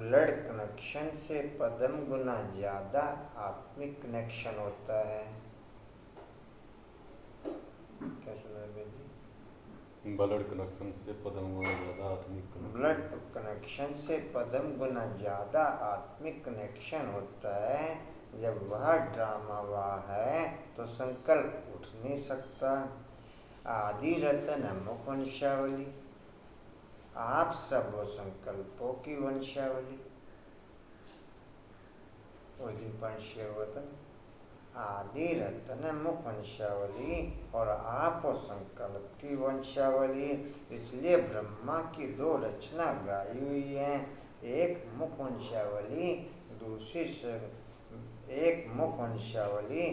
Blood connection से पदम गुना ज्यादा आत्मिक कनेक्शन होता है। कैसे जी? ब्लड कनेक्शन से पदम गुना ज्यादा आत्मिक कनेक्शन। ब्लड कनेक्शन से पदम गुना ज्यादा आत्मिक कनेक्शन होता है। जब वह ड्रामा वह है तो संकल्प उठ नहीं सकता। आदि रतन अमुक वंशावली, आप सब संकल्पों की वंशावली। उस दिन पॉइंट शेयर हुआ था। आदि रतन मुख वंशावली और आप संकल्प की वंशावली। इसलिए ब्रह्मा की दो रचना गाई हुई है, एक मुख वंशावली, दूसरी एक मुख वंशावली,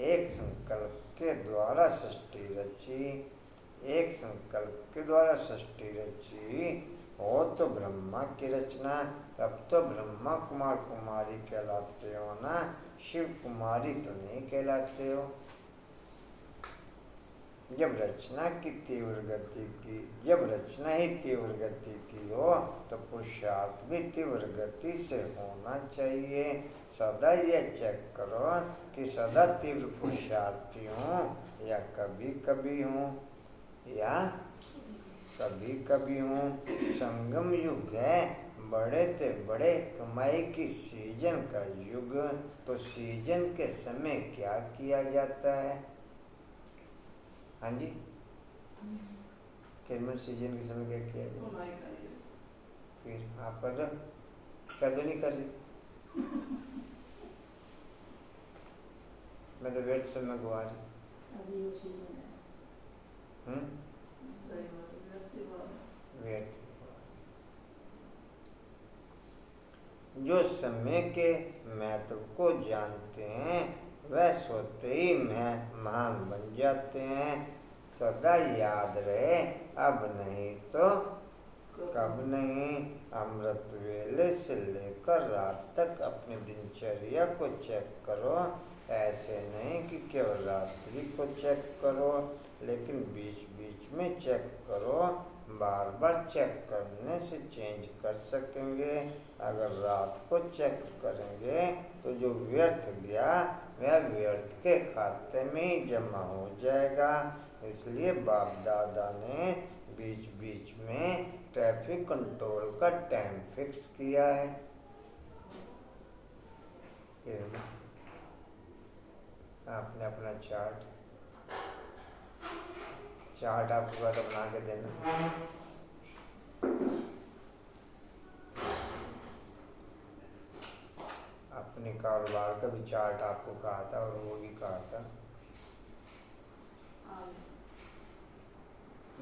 एक संकल्प के द्वारा सृष्टि रची, एक संकल्प के द्वारा सृष्टि रची हो तो ब्रह्मा की रचना, तब तो ब्रह्मा कुमार कुमारी कहलाते हो ना, शिव कुमारी तो नहीं कहलाते हो। जब रचना ही तीव्र गति की हो तो पुरुषार्थ भी तीव्र गति से होना चाहिए। सदा ये चेक करो कि सदा तीव्र पुरुषार्थी हूँ या कभी कभी हूँ, या कभी कभी हूँ। संगम युग है, बड़े ते बड़े कमाई की सीजन का युग। तो सीजन के समय क्या किया जाता है? हाँ जी, कैमल सीजन के समय क्या किया जाता है? फिर आप कर रहे हो क्या? तो नहीं कर रही। मैं तो व्यर्थ समय गवा रही। व्यर्थ। जो समय के महत्व को जानते हैं वह सोते ही महान बन जाते हैं। सदा याद रहे, अब नहीं तो कब नहीं। अमृत वेले से लेकर रात तक अपनी दिनचर्या को चेक करो। ऐसे नहीं कि केवल रात्रि को चेक करो, लेकिन बीच बीच में चेक करो। बार बार चेक करने से चेंज कर सकेंगे। अगर रात को चेक करेंगे तो जो व्यर्थ गया वह व्यर्थ के खाते में ही जमा हो जाएगा। इसलिए बाप दादा ने बीच बीच में ट्रैफिक कंट्रोल का टाइम फिक्स किया है। आपने अपना चार्ट आपको बना के देना। अपने कारोबार का भी चार्ट आपको कहा था और वो भी कहा था।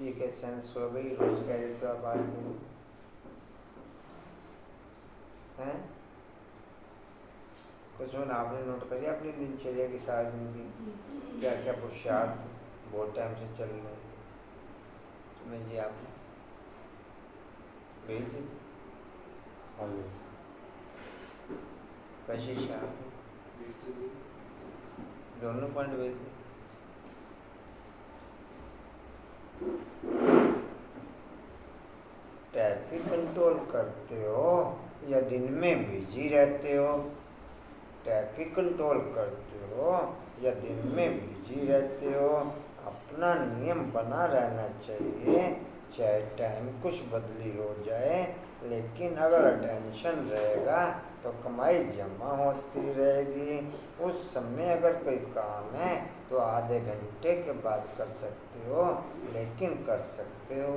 ये क्या सेंस हो गई? रोज कह देते हो आप आज दिन हैं कुछ आपने नोट करिए अपनी दिनचर्या की, सारे दिन की क्या क्या पुरुषार्थ बहुत टाइम से चल रहे हैं। मैं जी आप भेज दी कशिश दोनों पॉइंट भेज दी। ट्रैफिक कंट्रोल करते हो या दिन में बिजी रहते हो? ट्रैफिक कंट्रोल करते हो या दिन में बिजी रहते हो? अपना नियम बना रहना चाहिए, चाहे टाइम कुछ बदली हो जाए, लेकिन अगर अटेंशन रहेगा तो कमाई जमा होती रहेगी। उस समय अगर कोई काम है तो आधे घंटे के बाद कर सकते हो, लेकिन कर सकते हो।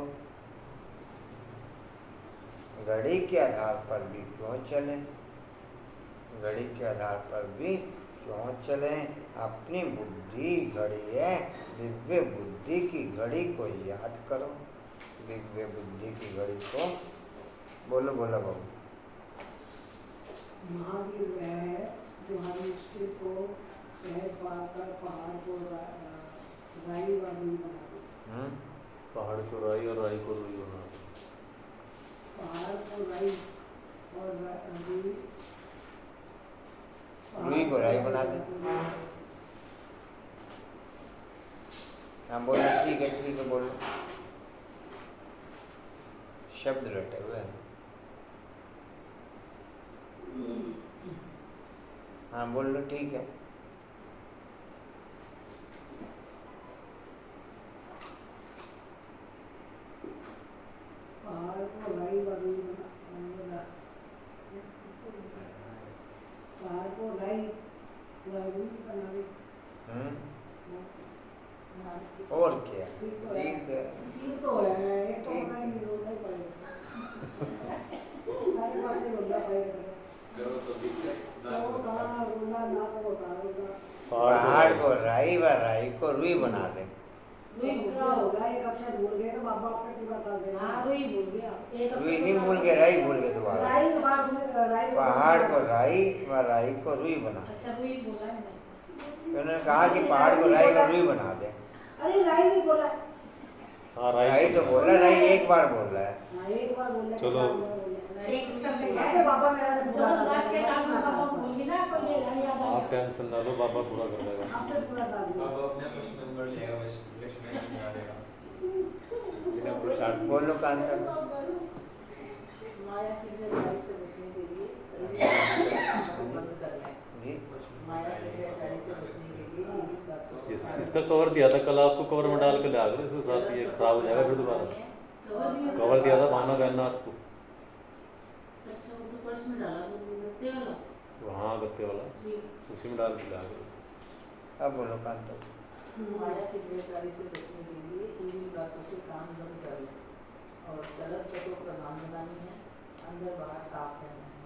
घड़ी के आधार पर भी क्यों चलें? घड़ी के आधार पर भी क्यों चलें? अपनी बुद्धि घड़ी है, दिव्य बुद्धि की घड़ी को याद करो। दिव्य बुद्धि की घड़ी को बोलो बोलो बाबू। महावीर वह है जो हर मुश्किल को सहज पाकर पहाड़ को राई व रुई बना दे। पहाड़ को राई और राई को रुई बना दे। पहाड़ को राई और रुई को राई बना दे। हाँ बोलो, ठीक है बोलो। शब्द रटे हुए हैं। हाँ बोल लो, ठीक है। पहाड़ को राई व रुई पहाड़ को राई व रुई बनावे। और क्या, ठीक तो है। ठीक है। ठीक तो है, एक तो ठीक होना ही है। रोना ही पड़ेगा। सारे पासे रोना पड़ेगा। तो कहाँ रोना ना करो कहाँ रोना। पहाड़ को राई व राई को रुई बना दे। रुई क्या होगा, एक अक्षर भूल गए तो बाबा आपने पूरा कर देगा। हाँ रुई भूल गया, एक रुई नहीं भूल गए, राई भूल गए दोबारा। राई के बाद राई पहाड़ को राई व राई को रुई बना। अच्छा रुई बोला है मैंने। उन्होंने कहा कि पहाड़ को राई व रुई बना दे। अरे राई नहीं बोला। हाँ राई तो बोला, राई एक बार बोल रहा है। हाँ एक बार बोले। चलो। एक शब्द अरे बाबा मेरा तो पूरा कर लास्ट के दिया। साथ में बाबा भूल गई ना, कोई ले याद आ आप गया। टेंशन ना लो, बाबा पूरा कर देगा। आपने पूरा कर दिया। अब अपने प्रश्न नंबर लेगा, विश्लेषण नहीं डालेगा। बिना प्रसाद बोलो कांता। माया की गहराई से बचने के लिए बंद करना है। जी माया की गहराई से बचने के लिए यही बातों से इसका कवर दिया था कल, आपको कवर में डाल के ले आ गए, इसके साथ ये खराब हो जाएगा फिर दोबारा। कवर दिया था भावना बहन ने आपको। अच्छा वो तो पर्स में डाला तो गत्ते वाला। हाँ गत्ते वाला, ठीक। उसी में डाल के ले आ गए। अब बोलो कांता। माया की गहराई से बचने के लिए इन्हीं बातों से काम बंद कर लें और चलत चलो प्रधान बनानी है, अंदर बाहर साफ रहना है।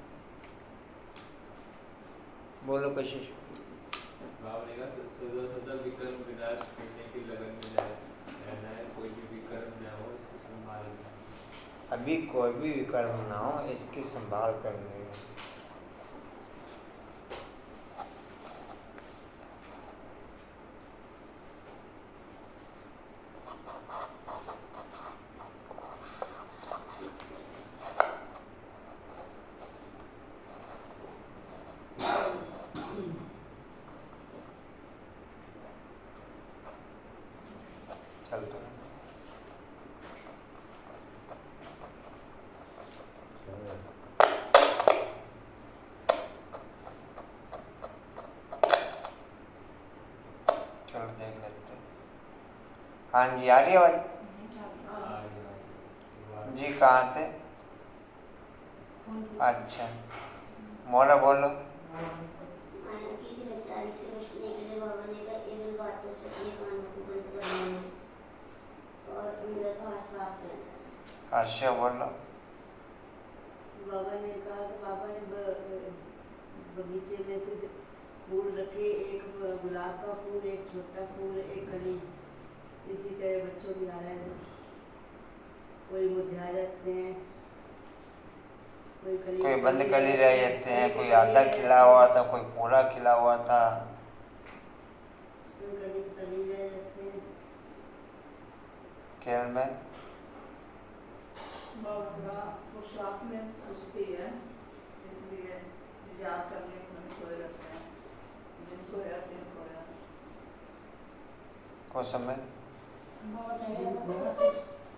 बोलो कशिश। भावने का सदा सदा विकर्म विनाश करने की लगन में जाए, रहना है। कोई भी विकर्म न हो इसकी संभाल में। अभी कोई भी विकर्म ना हो, इसकी संभाल करनी है। चलते हैं। चलो देख लेते हैं। हाँ जी आ रही है भाई जी, कहाँ थे? अच्छा मोना बोलो। माया की गिरफ्तारी से बचने के लिए बाबा ने कहा इन बातों से अपने कानों को बंद करना है और अंदर बाहर साफ रहना है। हर्षा बोलो। बाबा ने कहा कि बाबा ने बगीचे में से फूल रखे, एक गुलाब का फूल, एक छोटा फूल, एक कली। इसी तरह बच्चों भी आ रहे हैं, कोई मुरझा जाते हैं, कोई बंद कली रह जाते हैं, कोई आधा खिला हुआ था, कोई पूरा खिला हुआ था। कोई कली कली रह जाते हैं। केरल में बाबा पुरुषार्थ में सुस्ती है, इसलिए याद करने के समय सोए रहते हैं। दिन सोया दिन खोया। को समय बहुत है,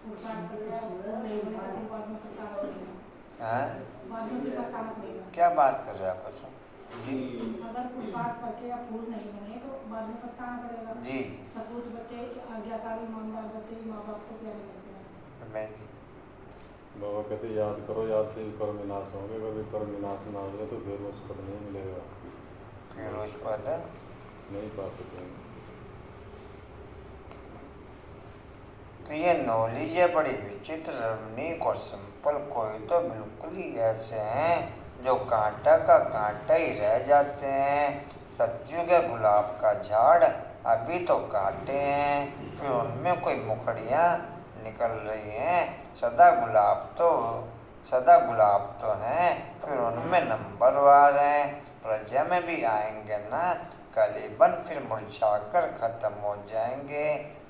पुरुषार्थ कर लिया, वो नहीं बना तो बाद में पछतावा करेगा। है? बाद में भी पछतावा करेगा। क्या बात कर रहे हो आप सब? जी अगर पुरुषार्थ करके या फूल नहीं बने तो बाद में पछताना पड़ेगा। जी सपूत बच्चे, आज्ञाकारी ईमानदार बच्चे माँ बाप को प्यारे लगते हैं। मैं जी बाबा कहते याद करो, याद से विकर्म विनाश होंगे। अगर विकर्म विनाश ना हो तो फिर उस पद नहीं मिलेगा, फिरोज पद नहीं पा सकेंगे। तो ये नॉलेज है बड़ी विचित्र, रमणीक और सिंपल। कोई तो बिल्कुल ही ऐसे हैं जो कांटा का कांटा ही रह जाते हैं। सत्युग के गुलाब का झाड़ अभी तो कांटे हैं, फिर उनमें कोई मुखड़ियाँ निकल रही हैं। सदा गुलाब तो हैं, फिर उनमें नंबरवार हैं। प्रजा में भी आएंगे ना, कलीबन फिर मुरझाकर खत्म हो जाएंगे।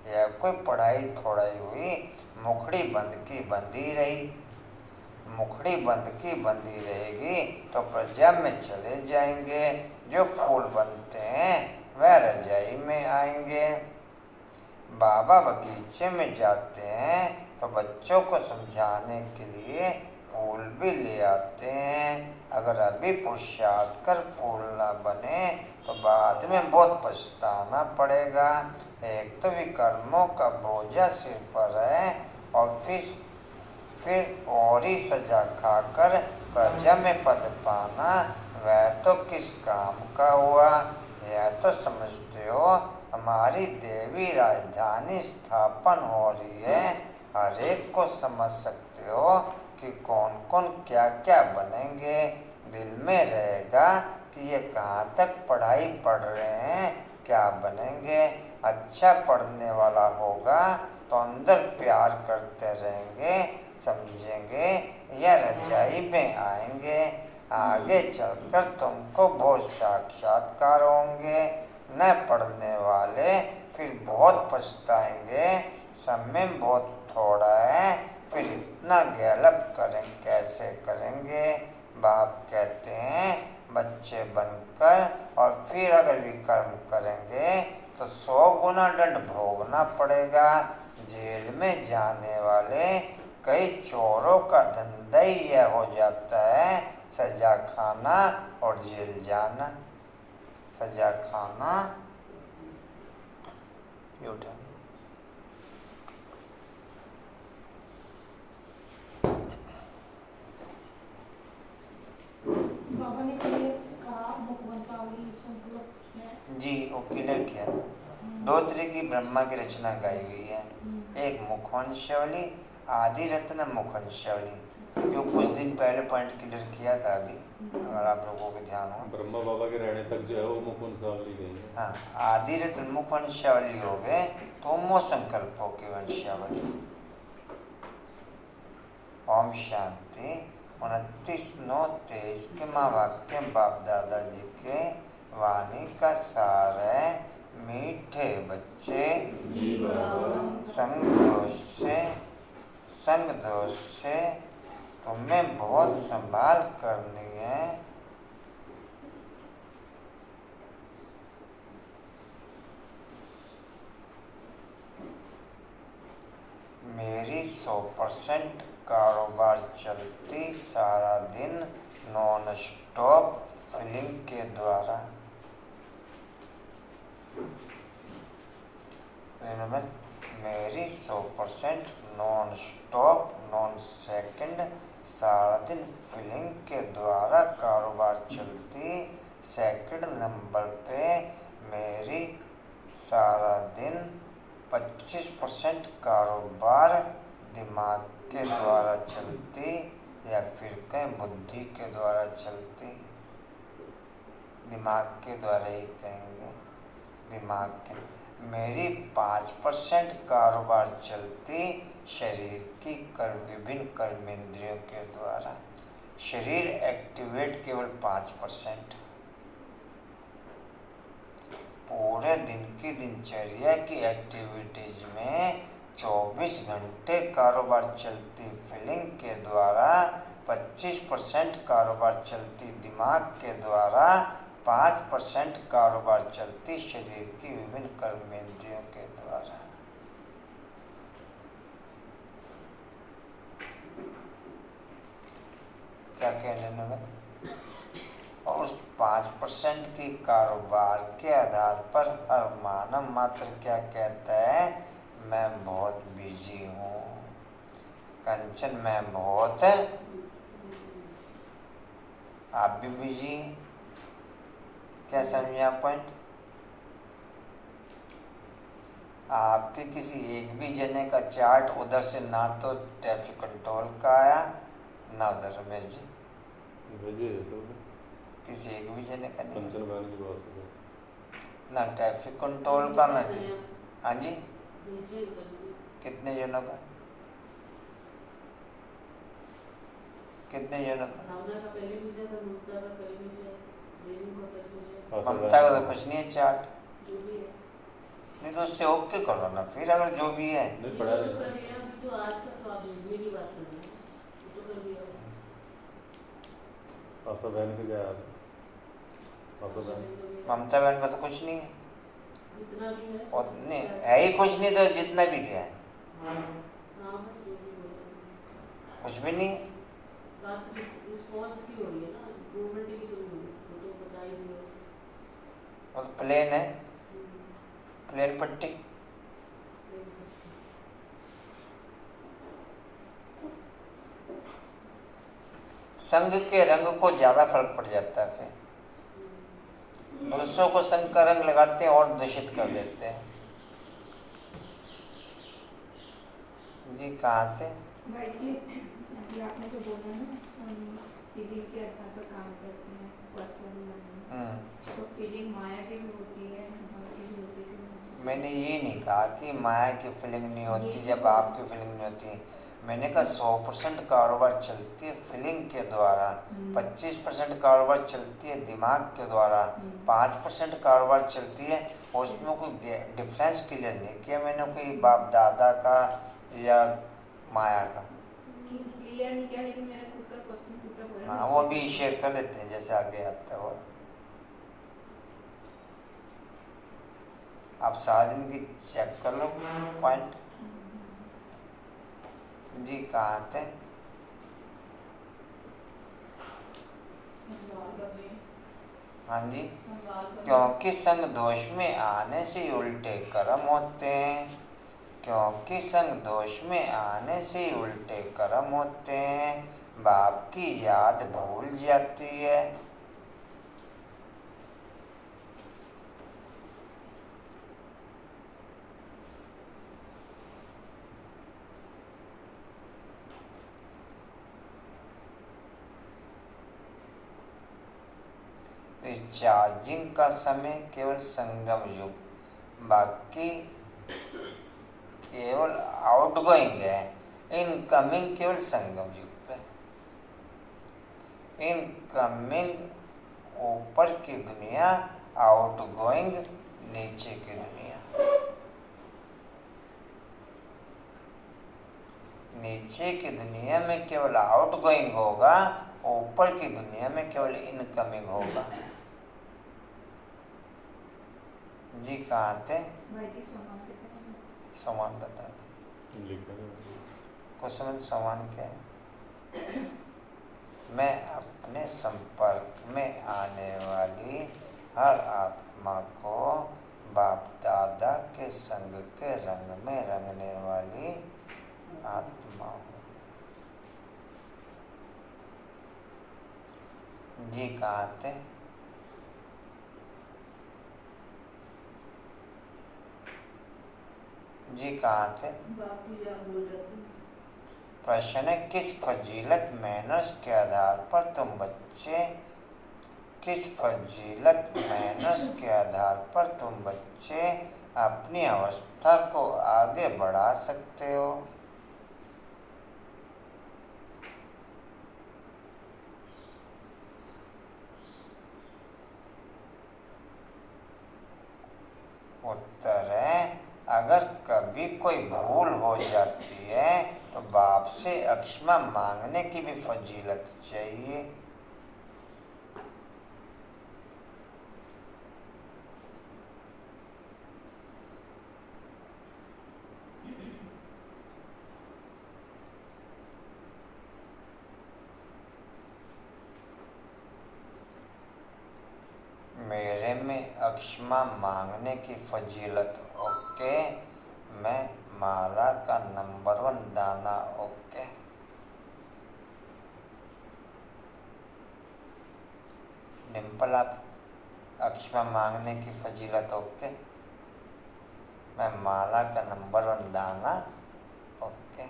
यह कोई पढ़ाई थोड़ाई हुई, मुखड़ी बंद की बंदी रही। मुखड़ी बंद की बंदी रहेगी तो प्रजा में चले जाएंगे। जो फूल बनते हैं वह रजाई में आएंगे। बाबा बगीचे में जाते हैं तो बच्चों को समझाने के लिए फूल भी ले आते हैं। अगर अभी पुरुषार्थ कर फूल न बने तो बाद में बहुत पछताना पड़ेगा। एक तो विकर्मों का बोझा सिर पर है और फिर और ही सजा खाकर प्रजा में पद पाना, वह तो किस काम का हुआ। यह तो समझते हो हमारी देवी राजधानी स्थापन हो रही है। हर एक को समझ सकते हो कि कौन कौन क्या क्या बनेंगे। दिल में रहेगा कि ये कहाँ तक पढ़ाई पढ़ रहे हैं, क्या बनेंगे। अच्छा पढ़ने वाला होगा तो अंदर प्यार करते रहेंगे, समझेंगे या रजाई में आएंगे। आगे चलकर तुमको बहुत साक्षात्कार होंगे। न पढ़ने वाले फिर बहुत पछताएंगे, समय बहुत थोड़ा है, फिर इतना गैलप करें कैसे करेंगे। बाप कहते हैं बच्चे बनकर और फिर अगर विकर्म करेंगे तो 100 गुना दंड भोगना पड़ेगा। जेल में जाने वाले कई चोरों का धंधा ही यह हो जाता है, सजा खाना और जेल जाना। सजा खाना उठा बाबा ने कभी कहा मुखमंत्रावली संकल्प है जी, वो क्लियर किया था। 2 तरह की ब्रह्मा की रचना गाई हुई है। एक मुखवंशावली, आदि रत्न मुखवंशावली, जो कुछ दिन पहले पॉइंट क्लियर किया था अभी, अगर आप लोगों को ध्यान हो। ब्रह्मा बाबा के रहने तक जो है वो मुखवंशावली गई है। हाँ, आदि रत्न मुखवंशावली हो गए तो मो संकल्पों की वंशावली। ओम शांति। 29/9/23 के महावाक्य बाप दादाजी के वाणी का सार है। मीठे बच्चे संग दोष से तुम्हें बहुत संभाल करनी है। मेरी 100% कारोबार चलती सारा दिन नॉन स्टॉप फीलिंग के द्वारा। मेरी 100% नॉन स्टॉप नॉन सेकंड सारा दिन फीलिंग के द्वारा कारोबार चलती। सेकंड नंबर पे मेरी सारा दिन 25% कारोबार दिमाग के द्वारा चलती या फिर कहीं बुद्धि के द्वारा चलती। दिमाग के द्वारा ही कहेंगे, दिमाग के। मेरी 5% कारोबार चलती शरीर की विभिन्न कर्मेंद्रियों के द्वारा। शरीर एक्टिवेट केवल 5%। पूरे दिन की दिनचर्या की एक्टिविटीज में 24 घंटे कारोबार चलती फीलिंग के द्वारा, 25% कारोबार चलती दिमाग के द्वारा, 5% कारोबार चलती शरीर की विभिन्न कर्मेंद्रियों के द्वारा। क्या कहने में? और उस 5% की कारोबार के आधार पर हर मानव मात्र क्या कहता है? मैं बहुत बिजी हूँ। कंचन मैं बहुत, आप भी बिजी। क्या समझे आप पॉइंट? आपके किसी एक भी जने का चार्ट उधर से ना तो ट्रैफिक कंट्रोल का आया ना उधर रमेश जी भेजे है सब। किसी एक भी जने का नहीं कंचन बहन की बात से ना ट्रैफिक कंट्रोल का ना जी। हाँ जी, नीचे कितने जनों का? कितने जनों का? भावना का पहले भेजा था, ममता का पहले भेजा, रेणु का पहले भेजा, ममता का तो कुछ नहीं है चार्ट। जो भी है नहीं तो उससे ओके करो ना फिर, अगर जो भी है। नहीं ये पढ़ा तो नहीं। कर लिया। अभी जो आज का तो आप भेजने की बात कर रहे हैं, ये तो कर दिया। आशा बहन के क्या यार? आशा बहन ममता बहन का तो कुछ नहीं है, जितना भी है और नहीं है ही कुछ नहीं, तो जितना भी क्या है हाँ बस जो भी बोला। कुछ भी नहीं है। रिस्पॉन्स की हो रही है ना, इम्प्रूवमेंट की तो नहीं हो रही, वो तो बता ही नहीं और प्लेन है, हो। प्लेन पट्टी। संग के रंग को ज्यादा फर्क पड़ जाता है, फिर दूसरों को संग का रंग लगाते हैं और दूषित कर देते हैं। जी कहाँ थे? भाई जी अभी आपने जो बोला ना फीलिंग के आधार पर काम करते हैं फर्स्ट वन में, तो फीलिंग माया की भी होती है भाव की भी होती है। मैंने ये नहीं कहा कि माया की फीलिंग नहीं होती जब आपकी फीलिंग नहीं होती। मैंने कहा 100% कारोबार चलती है फीलिंग के द्वारा, 25% कारोबार चलती है दिमाग के द्वारा, 5% कारोबार चलती है। उसमें कोई डिफरेंस क्लियर नहीं किया मैंने, कोई बाप दादा का या माया का। क्लियर नहीं किया, लेकिन मेरा खुद का क्वेश्चन पूछा हुआ है। हाँ, वो भी शेयर कर लेते हैं जैसे आगे आता है वो। आप सारा दिन की चेक कर लो पॉइंट। जी कहाँ थे? हाँ जी। क्योंकि संग दोष में आने से उल्टे कर्म होते हैं, क्योंकि संग दोष में आने से उल्टे कर्म होते हैं, बाप की याद भूल जाती है। रिचार्जिंग का समय केवल संगम युग, बाकी केवल आउटगोइंग है। इनकमिंग केवल संगम युग पे। इनकमिंग ऊपर की दुनिया, आउटगोइंग नीचे की दुनिया। नीचे की दुनिया में केवल आउटगोइंग होगा, ऊपर की दुनिया में केवल इनकमिंग होगा। जी कहाँ थे? सामान बता दो। क्वेश्चन सामान क्या है? मैं अपने संपर्क में आने वाली हर आत्मा को बाप दादा के संग के रंग में रंगने वाली आत्मा हूँ। जी कहाँ थे? जी कहाँ थे? प्रश्न है किस फजीलत मैनर्स के आधार पर तुम बच्चे, किस फजीलत मैनर्स के आधार पर तुम बच्चे अपनी अवस्था को आगे बढ़ा सकते हो? उत्तर है अगर कभी कोई भूल हो जाती है तो बाप से क्षमा मांगने की भी फजीलत चाहिए। मेरे में क्षमा मांगने की फजीलत ओके, मैं माला का नंबर 1 दाना ओके। डिम्पल आप क्षमा मांगने की फजीलत ओके, मैं माला का नंबर 1 दाना ओके।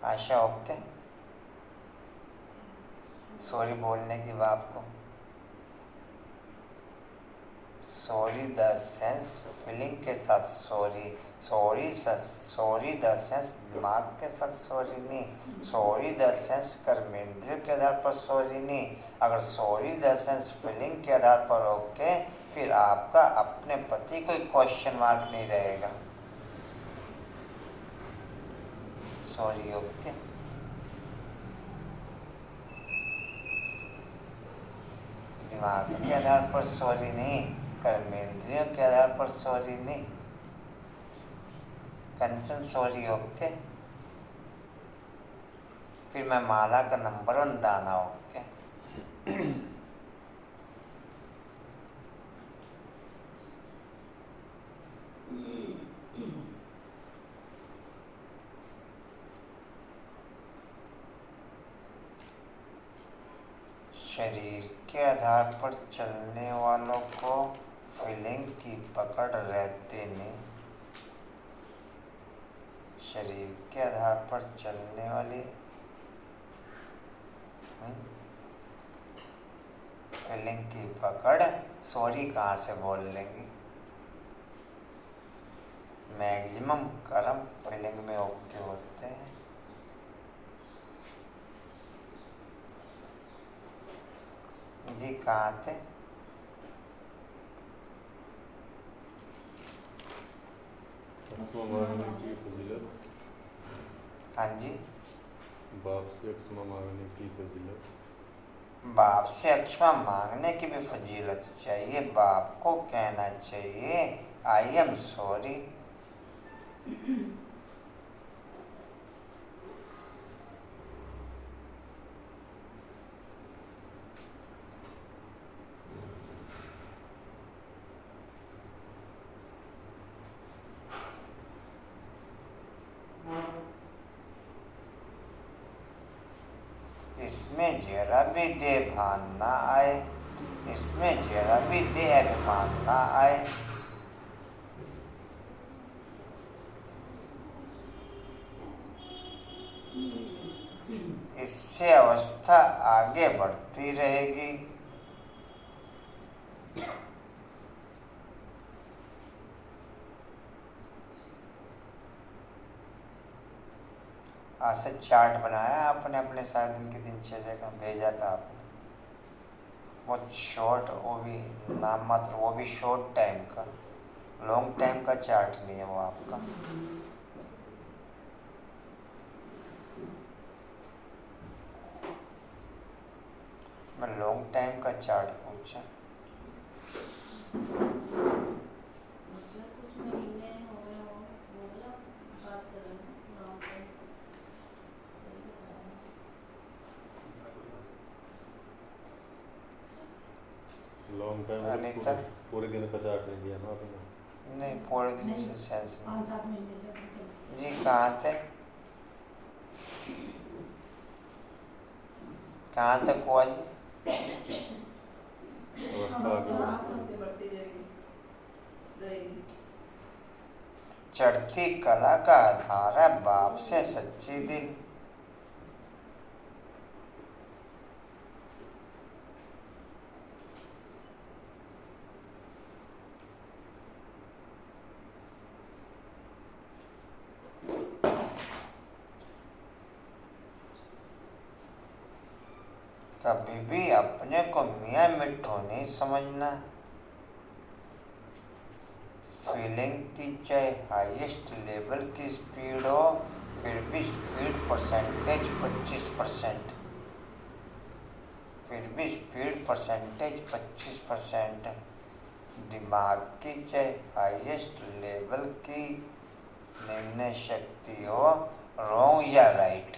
आशा ओके। सॉरी बोलने की बात को, सॉरी द सेंस फीलिंग के साथ सॉरी, सॉरी द सेंस दिमाग के साथ सॉरी नहीं, सॉरी द सेंस कर्मेंद्रिय के आधार पर सॉरी नहीं। अगर सॉरी द सेंस फीलिंग के आधार पर ओके, फिर आपका अपने पति कोई क्वेश्चन मार्क नहीं रहेगा। Sorry okay. दिमाग के आधार पर सॉरी नहीं, कर्मेंद्रियों के आधार पर सॉरी नहीं। कंचन सॉरी ओके। फिर मैं माला का नंबर 1 दाना ओके। शरीर के आधार पर चलने वालों को फीलिंग की पकड़ रहती नहीं। शरीर के आधार पर चलने वाली फीलिंग की पकड़ सॉरी कहाँ से बोल लेंगी। मैक्सिमम कर्म फीलिंग में ओके होते हैं। जी कहाँ थे? क्षमा मांगने की फजीलत। हाँ जी। बाप से क्षमा मांगने की फजीलत। बाप से क्षमा मांगने की भी फजीलत चाहिए। बाप को कहना चाहिए आई एम सॉरी। इसमें जरा भी देह भान ना आए, इसमें जरा भी देह अभिमान ना आए। इससे अवस्था आगे बढ़ती रहेगी। आज से चार्ट बनाया आपने अपने सारे दिन की दिनचर्या का, भेजा था आपने। वो शॉर्ट, वो भी नाम मात्र, वो भी शॉर्ट टाइम का, लॉन्ग टाइम का चार्ट नहीं है वो आपका। मैं लॉन्ग टाइम का चार्ट पूछा। कुछ महीने हो गए हो बोला बात कर रहे हैं long time. Long time Anita? पूरे दिन का चार्ट नहीं दिया ना आपने। नहीं, पूरे दिन से सेंस नहीं। 5-7 महीने से जी कहाँ थे? कहाँ तक हुआ जी? अवस्था आगे बढ़ती है। बढ़ती जाएगी रहेगी। चढ़ती कला का आधार है बाप से सच्ची दिल। कभी भी अपने को मियाँ मिट्ठू नहीं समझना। फीलिंग की चाहे हाईएस्ट लेवल की स्पीड हो, फिर भी स्पीड परसेंटेज 25%, फिर भी स्पीड परसेंटेज 25%। दिमाग की चाहे हाईएस्ट लेवल की निर्णय शक्ति हो, रॉन्ग या राइट,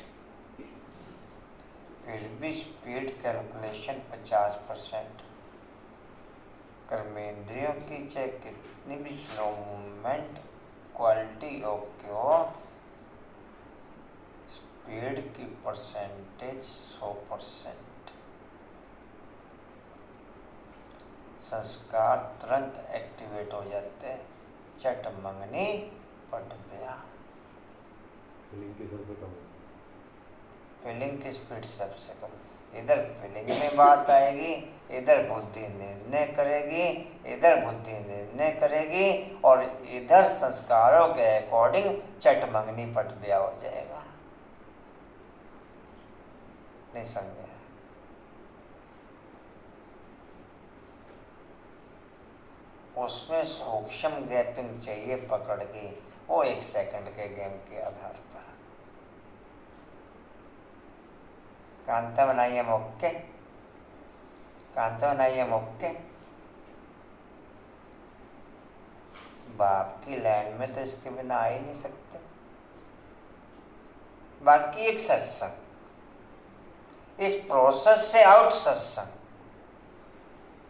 फिर भी स्पीड कैलकुलेशन 50%। कर्मेंद्रियों की चाहे कितनी भी स्लो मूवमेंट क्वालिटी ओके हो, स्पीड की परसेंटेज 100%। संस्कार तुरंत एक्टिवेट हो जाते हैं। चट मंगनी पट ब्याह। फीलिंग की सबसे कम है। फीलिंग की स्पीड सबसे कम। इधर फीलिंग में बात आएगी, इधर बुद्धि निर्णय करेगी, इधर बुद्धि निर्णय करेगी, और इधर संस्कारों के अकॉर्डिंग चट मंगनी पट ब्याह हो जाएगा। नहीं समझे? उसमें सूक्ष्म गैपिंग चाहिए पकड़ की, वो 1 सेकंड के गेम के आधार पर। कांता बनाइए मौके, कांता बनाइए मौके। बाप की लाइन में तो इसके बिना आ ही नहीं सकते। बाकी एक सत्संग, इस प्रोसेस से आउट सत्संग।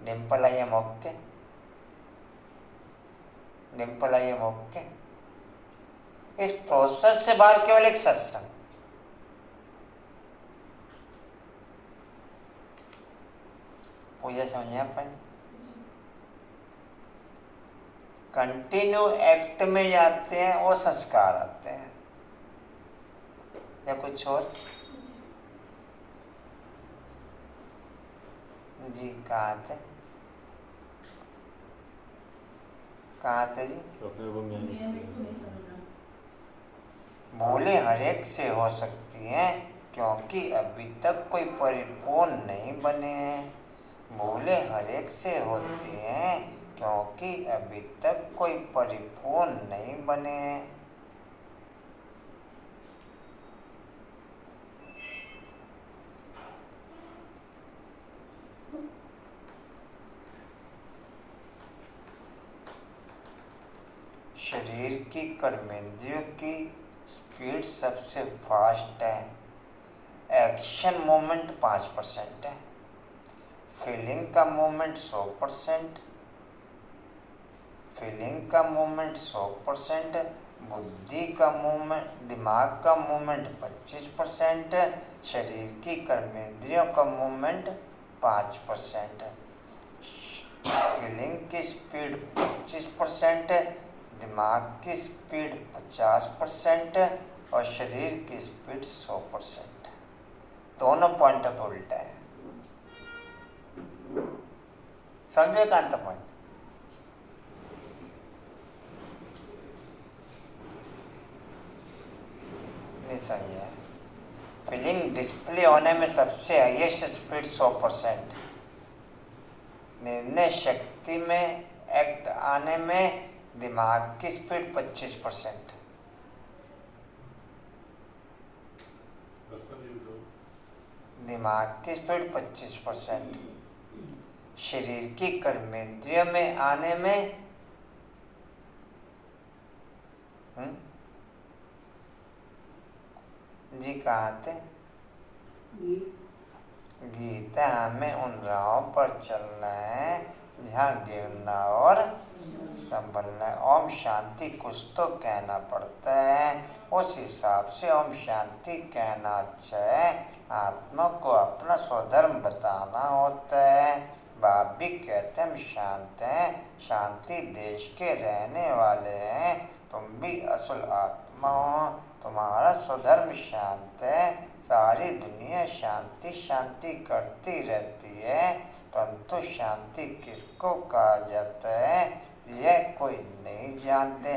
Dimple I am okay, Dimple I am okay. इस प्रोसेस से बाहर केवल एक सत्संग। पूजा समझे अपन? कंटिन्यू एक्ट में जाते हैं और संस्कार आते हैं, या कुछ और? जी कहाँ थे, कहाँ थे जी? अपने को भूलें हर एक से हो सकती हैं क्योंकि अभी तक कोई परिपूर्ण नहीं बने हैं। भूलें हर एक से होती हैं क्योंकि अभी तक कोई परिपूर्ण नहीं बने हैं। शरीर की कर्मेंद्रियों की स्पीड सबसे फास्ट है। एक्शन मूवमेंट 5% है, फीलिंग का मूवमेंट 100%, फीलिंग का मूवमेंट 100%, बुद्धि का मूवमेंट, दिमाग का मूवमेंट 25%, शरीर की कर्मेंद्रियों का मूवमेंट 5%। फीलिंग की स्पीड 25%, दिमाग की स्पीड 50% और शरीर की स्पीड 100%। दोनों पॉइंट ऑफ उल्टा है। समझो एकांत पॉइंट। नहीं समझे? फीलिंग डिस्प्ले होने में सबसे हाईएस्ट स्पीड 100%, निर्णय शक्ति में एक्ट आने में दिमाग की स्पीड 25%। दिमाग की स्पीड 25%, शरीर की कर्मेंद्रियों में आने में जी कहाँ थे? गीता हमें उन राहों पर चलना है जहाँ गिरना और संभलना है। ओम शांति कुछ तो कहना पड़ता है, उस हिसाब से ओम शांति कहना अच्छा है। आत्मा को अपना स्वधर्म बताना होता है। बाप भी कहते हैं हम शांत हैं, शांति देश के रहने वाले हैं। तुम भी असल आत्मा हो, तुम्हारा स्वधर्म शांत है। सारी दुनिया शांति शांति करती रहती है, परंतु शांति किसको कहा जाता है यह कोई नहीं जानते।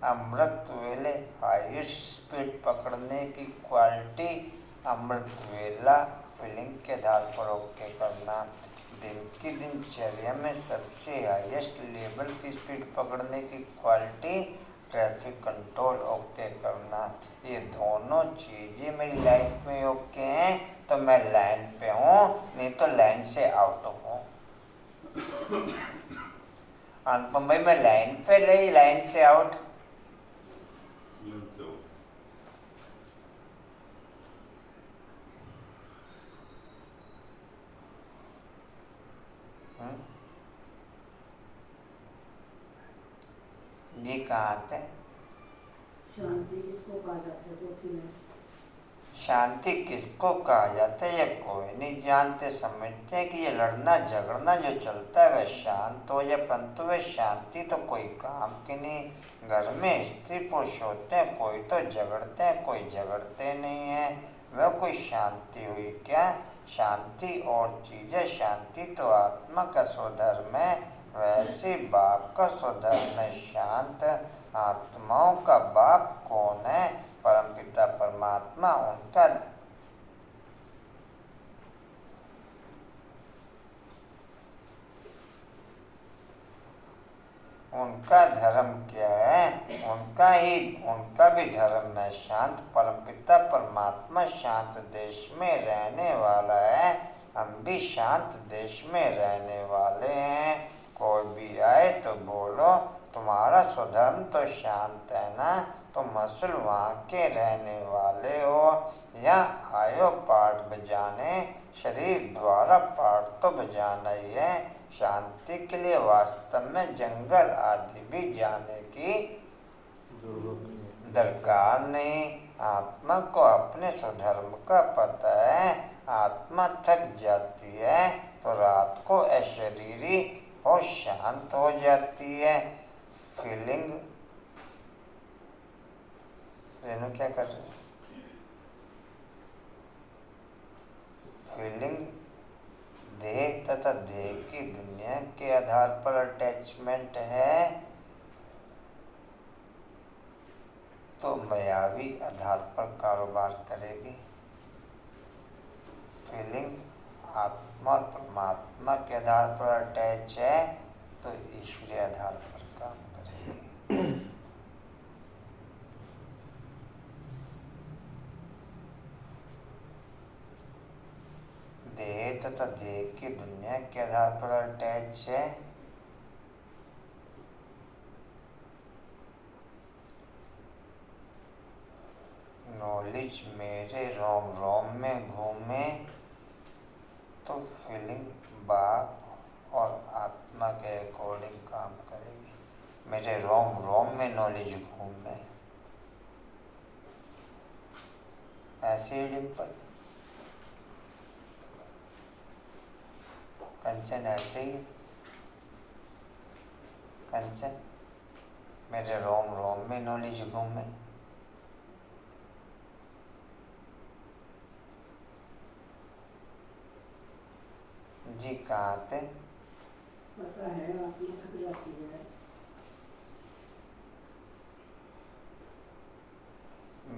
अमृत वेले हाईएस्ट स्पीड पकड़ने की क्वालिटी, अमृत वेला फीलिंग के आधार पर ओके करना। दिन की दिनचर्या में सबसे हाईएस्ट लेवल की स्पीड पकड़ने की क्वालिटी ट्रैफिक कंट्रोल ओके करना। ये दोनों चीज़ें मेरी लाइफ में ओके हैं तो मैं लाइन पे हूँ, नहीं तो लाइन से आउट हूँ। अनुपम भाई मैं लाइन पे नहीं, लाइन से आउट। जी कहाँ थे? शांति किसको कहा जाता है? चौथी में शांति किसको कहा जाता है यह कोई नहीं जानते। समझते हैं कि ये लड़ना झगड़ना जो चलता है वह शांत हो जाए, परंतु वह शांति तो कोई काम की नहीं। घर में स्त्री पुरुष होते हैं, कोई तो झगड़ते हैं कोई झगड़ते नहीं हैं, वह कोई शांति हुई क्या? शांति और चीज़ है। शांति तो आत्मा का स्वधर्म है, वैसे बाप का स्वधर्म है शांत। आत्माओं का बाप कौन है? परमपिता परमात्मा। उनका धर्म क्या है? उनका भी धर्म है शांत। परमपिता परमात्मा शांत देश में रहने वाला है, हम भी शांत देश में रहने वाले हैं। कोई भी आए तो बोलो तुम्हारा स्वधर्म तो शांत है ना, तुम असल वहाँ के रहने वाले हो। यहाँ आयो पाठ बजाने, शरीर द्वारा पाठ तो बजाना ही है। शांति के लिए वास्तव में जंगल आदि भी जाने की जरूरत नहीं है। दरकार नहीं। आत्मा को अपने स्वधर्म का पता है। आत्मा थक जाती है तो रात को अशरीरी और शांत हो जाती है। फीलिंग रेनू क्या कर रहे? फीलिंग देह तथा देह की दुनिया के आधार पर अटैचमेंट है तो मायावी आधार पर कारोबार करेगी। फीलिंग आत्मा और परमात्मा के आधार पर अटैच है तो ईश्वरीय आधार पर काम करेगी। देह तथा देह की दुनिया के आधार पर अटैच है नॉलेज मेरे रोम रोम में घूमे तो फीलिंग बाप और आत्मा के अकॉर्डिंग काम करेगी। मेरे रोम रोम में नॉलेज घूमे, ऐसे ही डिम्पल कंचन ऐसे ही। कंचन मेरे रोम रोम में नॉलेज घूमे। जी कहाँ थे? पता है आत्मा थक जाती है।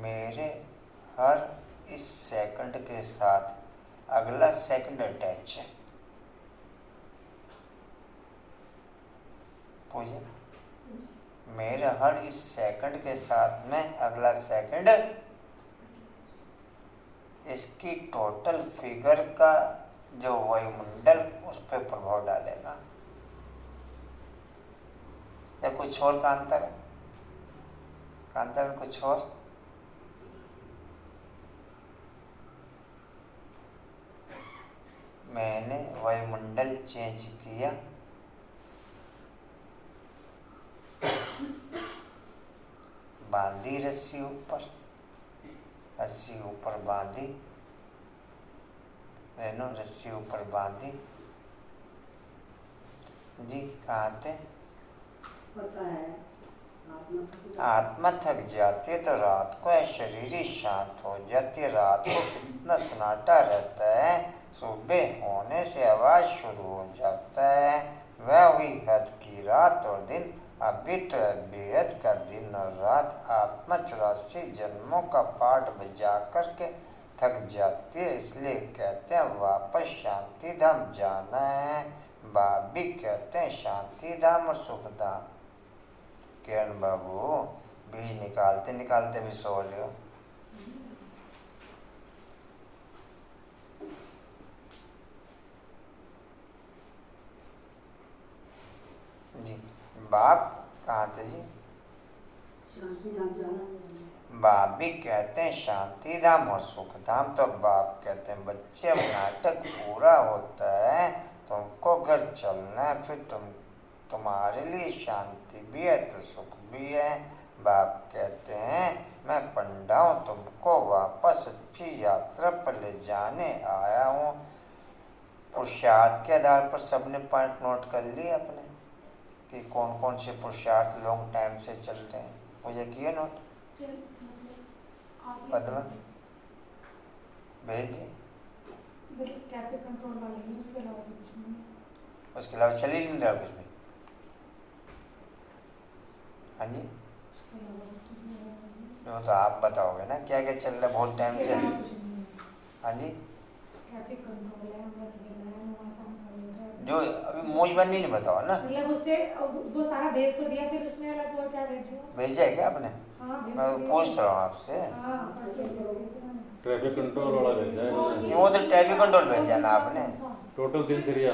मेरे हर इस सेकंड के साथ अगला सेकंड अटैच है। पूजा मेरे हर इस सेकंड के साथ में अगला सेकंड इसकी टोटल फिगर का जो वायुमंडल उस पर प्रभाव डालेगा। या कुछ और का अंतर है? कांतर कुछ और? मैंने वायुमंडल चेंज किया, बांधी रस्सी ऊपर, रस्सी ऊपर बांधी, रेनू रस्सी ऊपर बांधी। जी कहाँ थे? पता है आत्मा थक जाती है तो रात को शरीर ही शांत हो जाती है। रात को कितना सन्नाटा रहता है, सुबह होने से आवाज शुरू हो जाता है। वह हुई हद की रात और दिन, अभी तो बेहद का दिन और रात। आत्मा 84 जन्मों का पाठ बजा करके थक जाती है, इसलिए कहते हैं वापस शांति धाम जाना है। बाप भी कहते हैं शांति धाम और सुख धाम। किरण बाबू बीज निकालते निकालते भी सो रहे हो। जी बाप कहाँ थे जी? शांति धाम जाना। बाप भी कहते हैं शांति धाम और सुख धाम। तो बाप कहते हैं बच्चे अब नाटक पूरा होता है, तुमको घर चलना है, फिर तुम्हारे लिए शांति भी है तो सुख भी है। बाप कहते हैं मैं पंडा हूँ, तुमको वापस अच्छी यात्रा पर ले जाने आया हूँ। पुरुषार्थ के आधार पर सबने पॉइंट नोट कर लिए अपने कि कौन कौन से पुरुषार्थ लॉन्ग टाइम से चल रहे हैं। मुझे किए नोट? पद्मा भेज दी। ट्रैफिक कंट्रोल वाले हैं, उसके अलावा तो कुछ नहीं। उसके अलावा चल ही नहीं रहा कुछ भी। हाँ जी वो तो आप बताओगे ना क्या क्या चल रहा है बहुत टाइम से। हाँ जी ट्रैफिक कंट्रोल है, जो अभी मौजबंदी नहीं बताओ ना। मतलब उससे वो सारा भेज तो दिया, फिर उसमें अलग और क्या भेजो? भेजा है क्या आपने? हाँ, मैं पूछ रहा हूँ आपसे। ट्रैफिक कंट्रोल वाला भेजा है। वो तो ट्रैफिक कंट्रोल भेजा ना आपने। टोटल दिनचर्या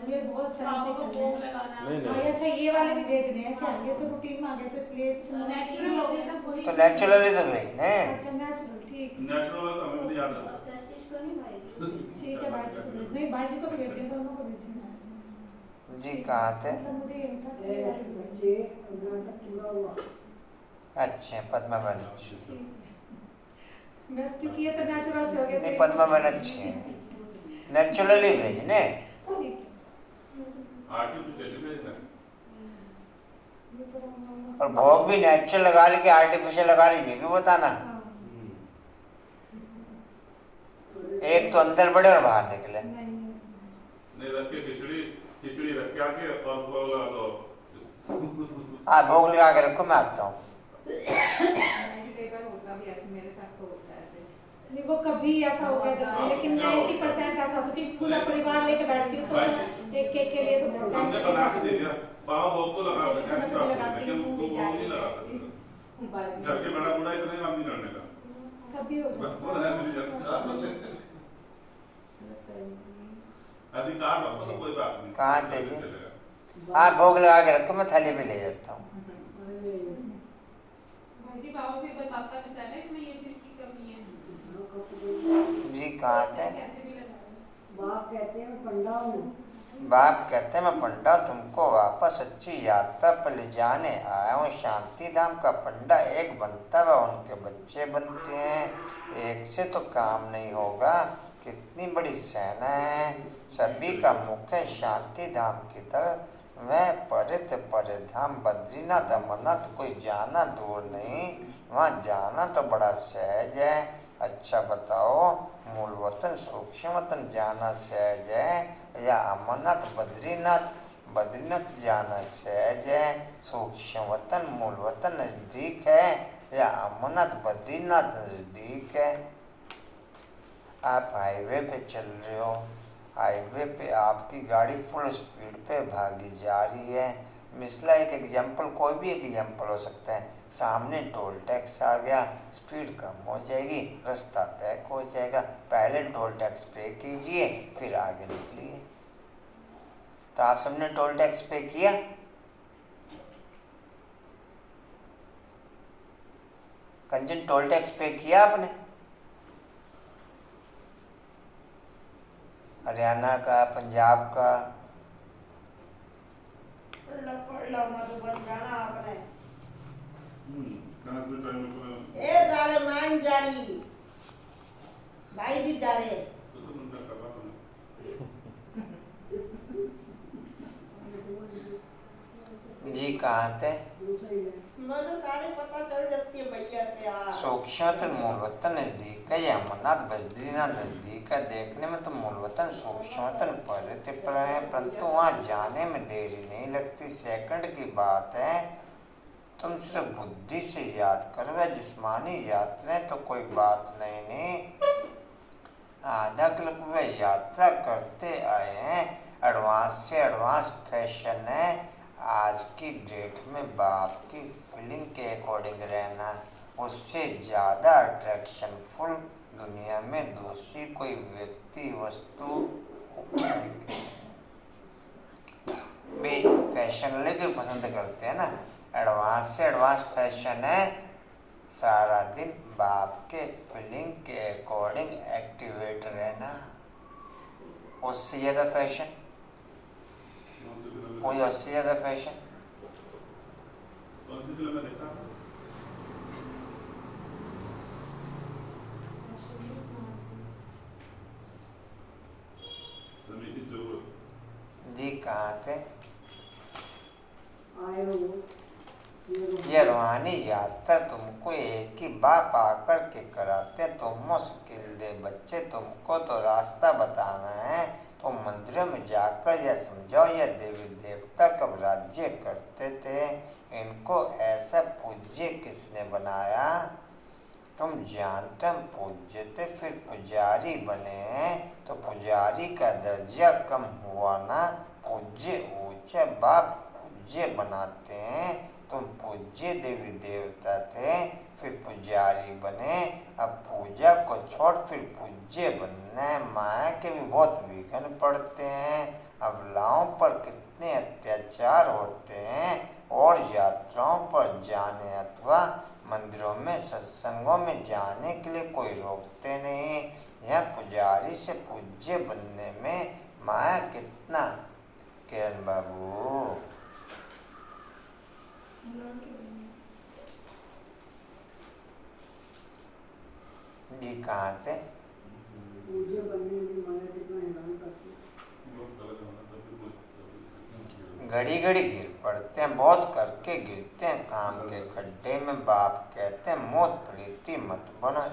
ये बहुत टाइम से चल रहा है। नहीं हाँ, नहीं अच्छा ये वाले भी भेजने हैं क्या? ये तो रूटीन में आ गए तो इसलिए नेचुरल हो गया ना वही। तो नेचुरली तो भेजने। अच्छा नेचुरल ठीक नेचुरल है तो हमें भी याद रखो। कशिश को नहीं भाई ठीक है। भाई जी को भेज, नहीं भाई जी को भी भेजें, दोनों को भेजें। जी कहाँ थे? मतलब मुझे ये था कि ए, सारे भी भेजें। बच्चे नाटक पूरा हुआ। अच्छे पद्मा बनर्जी। ठीक है। मैं उसकी किए तो नेचुरल से हो गए। नहीं पद्मा बनर्जी है, नेचुरली भेजने। ठीक आर्टिफिशियल भेजना है। है। ये तो हम- और भोग भी नेचुरल लगा ली कि आर्टिफिशियल लगा ली, ये भी बताना। हाँ, एक तो अंदर बढ़े और बाहर निकले। नहीं, नहीं रख के खिचड़ी रख के आके और वो लगा दो। भोग लगा के रखो, मैं आता हूँ। कई बार होता भी ऐसे, मेरे साथ तो होता है ऐसे। नहीं वो कभी ऐसा हो गया जरूर, लेकिन 90% ऐसा होता है कि पूरा परिवार लेके बैठती हूँ तो एक केक के लिए तो हमने बना के दे दिया, बाबा भोग को लगा सकते हैं, मैं लगाती लेकिन हूँ, उनको भोग नहीं लगा सकते। घर के बड़ा बूढ़ा इतने काम नहीं करने का। कभी हो जाता वो है मेरी जनता अधिकार रखो तो कोई बात नहीं। कहाँ थे जी? भोग लगा के रखो, मैं थाली में ले जाता हूँ। भाई जी बाबा भी बताता रहता है ना इसमें ये चीज की कमी है। जी कहाँ थे? कैसे भी लगा रहे। बाप कहते हैं मैं पंडा हूँ। बाप कहते मैं पंडा तुमको वापस अच्छी यात्रा पर ले जाने आया हूँ। शांति धाम का पंडा एक बनता है, उनके बच्चे बनते हैं। एक से तो काम नहीं होगा, कितनी बड़ी सेना है। सभी का मुख है शांति धाम की तरफ। वह परित परिधाम बद्रीनाथ अमरनाथ कोई जाना दूर नहीं, वहाँ जाना तो बड़ा सहज है। अच्छा बताओ, मूल वतन सूक्ष्म वतन जाना सहज है या अमरनाथ बद्रीनाथ? बद्रीनाथ जाना सहज है। सूक्ष्म वतन मूल वतन नज़दीक है या अमरनाथ बद्रीनाथ नज़दीक है? आप हाईवे पे चल रहे हो, हाईवे पे आपकी गाड़ी फुल स्पीड पे भागी जा रही है। मिसला एक एग्जाम्पल, कोई भी एक एग्जाम्पल हो सकता है। सामने टोल टैक्स आ गया, स्पीड कम हो जाएगी, रास्ता पैक हो जाएगा। पहले टोल टैक्स पे कीजिए, फिर आगे निकलिए। तो आप सबने टोल टैक्स पे किया? कंचन टोल टैक्स पे किया आपने? हरियाणा का, पंजाब का? मधुबन जाना आपने। कहाँ पे टाइम को ए जा रहे मान जा रही भाई जी जा रहे। तो उनका करवा बना। जी कहाँ थे? मुझे सारे पता चल जाती है भैया से यार। सूक्ष्म वतन मूल वतन नजदीक है या अमरनाथ बद्रीनाथ नजदीक है? देखने में तो मूल वतन सूक्ष्म वतन परित पर है, परंतु वहाँ जाने में देरी नहीं लगती, सेकंड की बात है। तुम सिर्फ बुद्धि से याद करो, वह जिस्मानी यात्राएं तो कोई बात नहीं। आधा क्लब वह यात्रा करते आए हैं, एडवांस से एडवांस फैशन है। आज की डेट में बाप की फीलिंग के अकॉर्डिंग रहना, उससे ज़्यादा अट्रैक्शनफुल दुनिया में दूसरी कोई व्यक्ति वस्तु भी फैशन लेके पसंद करते हैं ना। एडवांस से एडवांस फैशन है, सारा दिन बाप के फीलिंग के अकॉर्डिंग एक्टिवेट रहना। उससे ज़्यादा फैशन कोई, उससे ज़्यादा फैशन कौन सी फिल्म में देखा? समय की जरूरत। जी कहाँ थे? आए हो ये रूहानी यात्रा तुमको एक ही बाप आकर के कराते। तुम मुश्किल दे बच्चे, तुमको तो रास्ता बताना है। तो मंदिरों में जाकर यह समझाओ, यह देवी देवता कब राज्य करते थे, इनको ऐसा पूज्य किसने बनाया? तुम जानते हम पूज्य थे, फिर पुजारी बने हैं, तो पुजारी का दर्जा कम हुआ ना? पूज्य ऊंचा, बाप पूज्य बनाते हैं। तुम पूज्य देवी देवता थे, फिर पुजारी बने। अब पूजा को छोड़ फिर पूज्य बनना है। माया के भी बहुत विघ्न पड़ते हैं। अबलाओं पर कितने अत्याचार होते हैं, और यात्राओं पर जाने अथवा मंदिरों में सत्संगों में जाने के लिए कोई रोकते नहीं। यह पुजारी से पूज्य बनने में माया कितना। किरण बाबू जी कहाँ थे? पूज्य बनने की माया कितना हैरान करती है। घड़ी घड़ी गिर पड़ते हैं, बहुत करके गिरते हैं काम के खड्डे में। बाप कहते हैं मोत प्रीति मत बनो,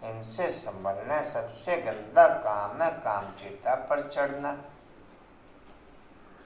इनसे संभलना। सबसे गंदा काम है कामचिता पर चढ़ना।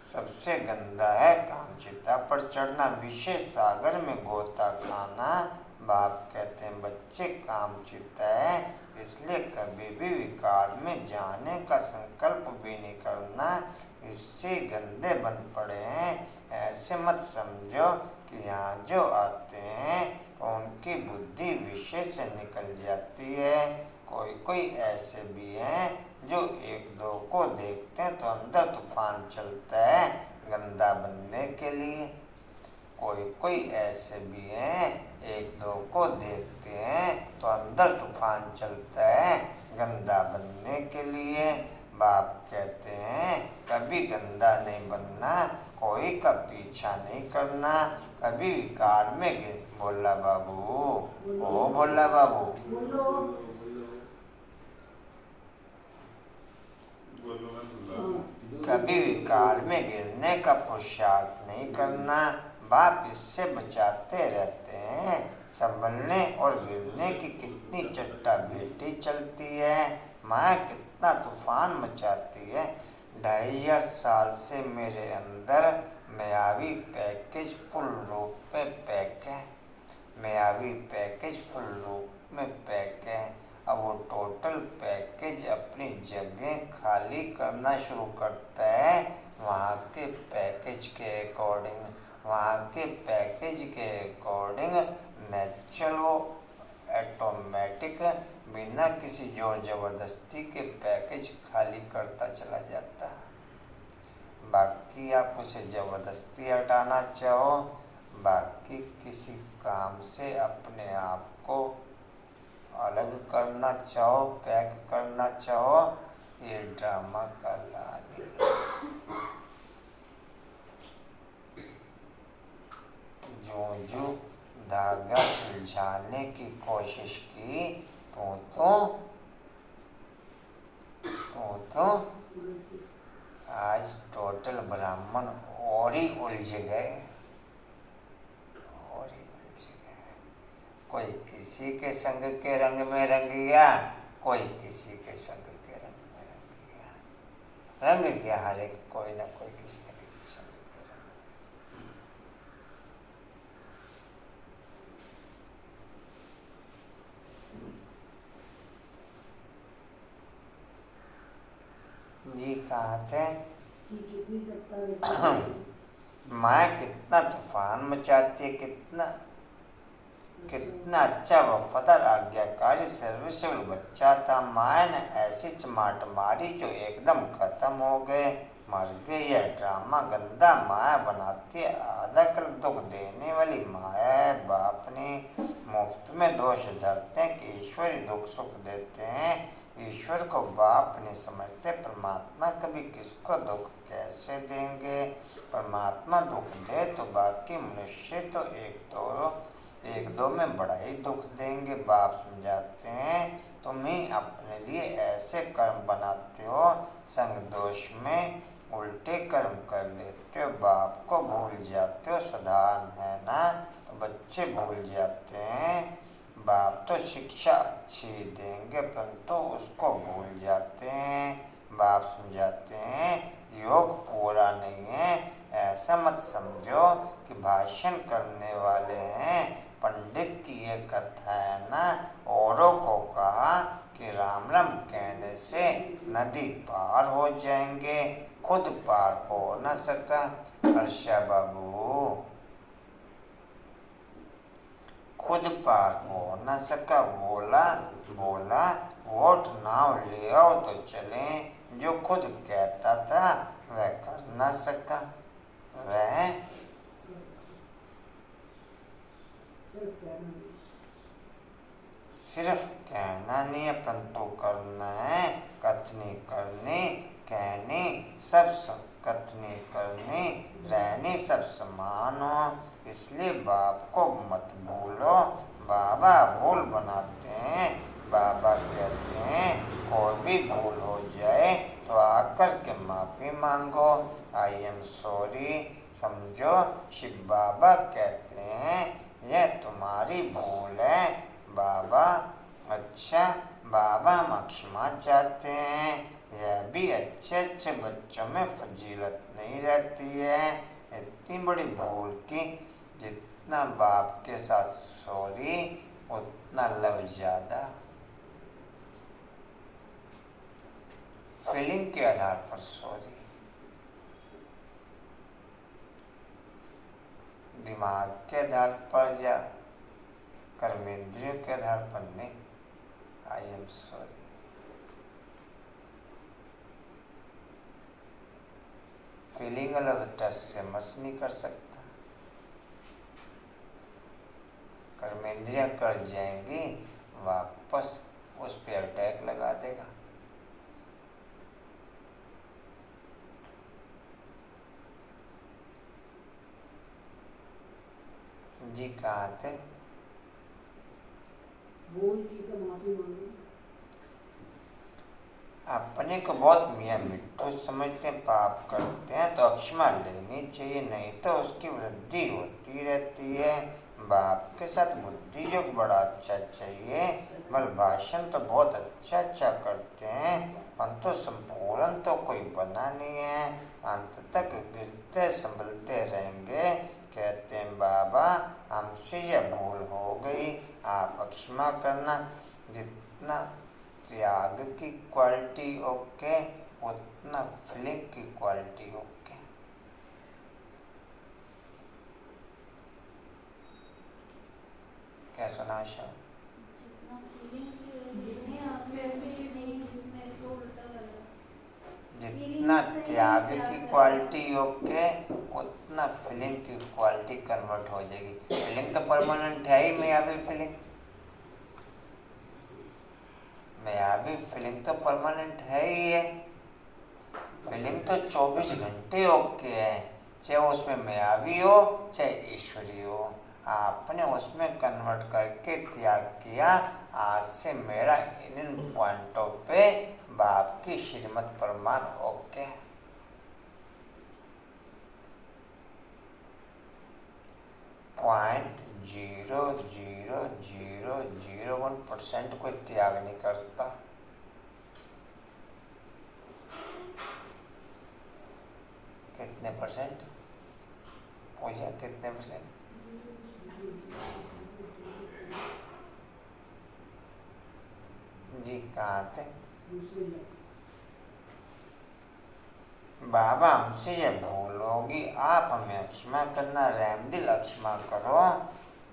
सबसे गंदा है कामचिता पर चढ़ना, विषय सागर में गोता खाना। बाप कहते हैं बच्चे कामचिता है, इसलिए कभी भी विकार में जाने का संकल्प भी नहीं करना। इससे गंदे बन पड़े हैं। ऐसे मत समझो कि यहाँ जो आते हैं उनकी बुद्धि विषय से निकल जाती है। कोई कोई ऐसे भी हैं जो एक दो को देखते हैं तो अंदर तूफान चलता है गंदा बनने के लिए। कोई कोई ऐसे भी हैं एक दो को देखते हैं तो अंदर तूफान चलता है गंदा बनने के लिए। बाप कहते हैं कभी गंदा नहीं बनना, कोई का पीछा नहीं करना, कभी विकार में बोला बाबू, ओ बोला बाबू, कभी विकार में गिरने का पुरुषार्थ नहीं करना। बाप इससे बचाते रहते हैं। संभलने और गिरने की कितनी चट्टा बेटी चलती है, माया कितना तूफान मचाती है। 2500 साल से मेरे अंदर मायावी पैकेज फुल रूप में पैक है। मायावी पैकेज फुल रूप में पैक है। अब वो टोटल पैकेज अपनी जगह खाली करना शुरू करता है वहाँ के पैकेज के अकॉर्डिंग। वहाँ के पैकेज के अकॉर्डिंग नेचुरल ऑटोमेटिक बिना किसी जोर जबरदस्ती के पैकेज खाली करता चला जाता है। बाकी आप उसे जबरदस्ती हटाना चाहो, बाकी किसी काम से अपने आप को अलग करना चाहो, पैक करना चाहो, ये ड्रामा का लाल है। जो धागा सुलझाने की कोशिश की तो आज टोटल ब्राह्मण और ही उलझ गए। कोई किसी के संग के रंग में रंग गया, कोई किसी के संग के रंग में रंग गया। रंग गया हर एक कोई ना कोई किसी न किसी संग के रंग। जी कहाँ थे? माया कितना तूफान मचाती है, कितना अच्छा वफादार आज्ञाकारी सर्विसेबल बच्चा था। माया ने ऐसी चमाट मारी जो एकदम खत्म हो गए, मर गए। यह ड्रामा गंदा माया बनाती है, आधा कल दुख देने वाली माया है। बाप ने मुफ्त में दोष धरते हैं कि ईश्वर ही दुख सुख देते हैं। ईश्वर को बाप नहीं समझते। परमात्मा कभी किसको दुख कैसे देंगे? परमात्मा दुख दे तो बाकी मनुष्य तो एक दो में बड़ा ही दुख देंगे। बाप समझाते हैं तुम ही अपने लिए ऐसे कर्म बनाते हो, संग दोष में उल्टे कर्म कर लेते हो, बाप को भूल जाते हो। साधारण है ना, बच्चे भूल जाते हैं। बाप तो शिक्षा अच्छी देंगे परंतु उसको भूल जाते हैं। बाप समझाते हैं योग पूरा नहीं है। ऐसा मत समझो कि भाषण करने वाले हैं। पंडित की ये कथा है ना, औरों को कहा कि राम राम कहने से नदी पार हो जाएंगे, खुद पार हो न सका। हर्षा बाबू, खुद खुद पार हो न सका, बोला बोला वोट नाव ले आओ तो चले, जो खुद कहता था वह कर न सका, वह सिर्फ कहना नहीं। सिर्फ कहना नहीं है परंतु करना है, कथनी करनी कहनी सब कथनी करनी रहनी सब समान हो, इसलिए बाप को मत भूलो। बाबा भूल बनाते हैं, बाबा कहते हैं कोई भी भूल हो जाए तो आकर के माफ़ी मांगो, आई एम सॉरी समझो। शिव बाबा कहते हैं यह तुम्हारी भूल है बाबा। अच्छा बाबा हम क्षमा चाहते हैं, यह भी अच्छे अच्छे बच्चों में फजीलत नहीं रहती है इतनी बड़ी भूल की। जितना बाप के साथ सॉरी उतना लव ज़्यादा। फीलिंग के आधार पर सॉरी, दिमाग के आधार पर या कर्मेंद्रियों के आधार पर नहीं। I am sorry. फीलिंग अलग टच से मस नहीं कर सकता, कर्मेंद्रियां कर जाएंगी वापस उस पर अटैक लगा देगा। जी कहाँ थे? भूल की तो माफी मांगी। अपने को बहुत मियाँ मिट्ठू समझते हैं, पाप करते हैं तो क्षमा लेनी चाहिए, नहीं तो उसकी वृद्धि होती रहती है। बाप के साथ बुद्धि जो बड़ा अच्छा चाहिए, मतलब भाषण तो बहुत अच्छा करते हैं परंतु संपूर्ण तो कोई बना नहीं है, अंत तक गिरते संभलते रहेंगे। कहते हैं बाबा हमसे यह भूल हो गई, आप क्षमा करना। जितना त्याग की क्वालिटी ओके उतना फीलिंग की क्वालिटी ओके। क्या सुना आशा? जितना फीलिंग की जितने आप में भी मेरे को उल्टा लग रहा है। जितना त्याग की क्वालिटी ओके उतना फीलिंग की क्वालिटी कन्वर्ट हो जाएगी। फीलिंग तो परमानेंट है ही, मायावी फीलिंग, मायावी फीलिंग तो परमानेंट है ही है। फीलिंग तो 24 घंटे ओके है, चाहे उसमें मायावी हो चाहे ईश्वरी हो। आपने उसमें कन्वर्ट करके त्याग किया, आज से मेरा इन पॉइंटों पे बाप की श्रीमत प्रमाण ओके। 0.00001% कोई त्याग नहीं करता। कितने परसेंट? पूछा कितने परसेंट? जी कहाँ थे? बाबा हमसे ये भूल होगी, आप हमें क्षमा करना, रहम दिल क्षमा करो।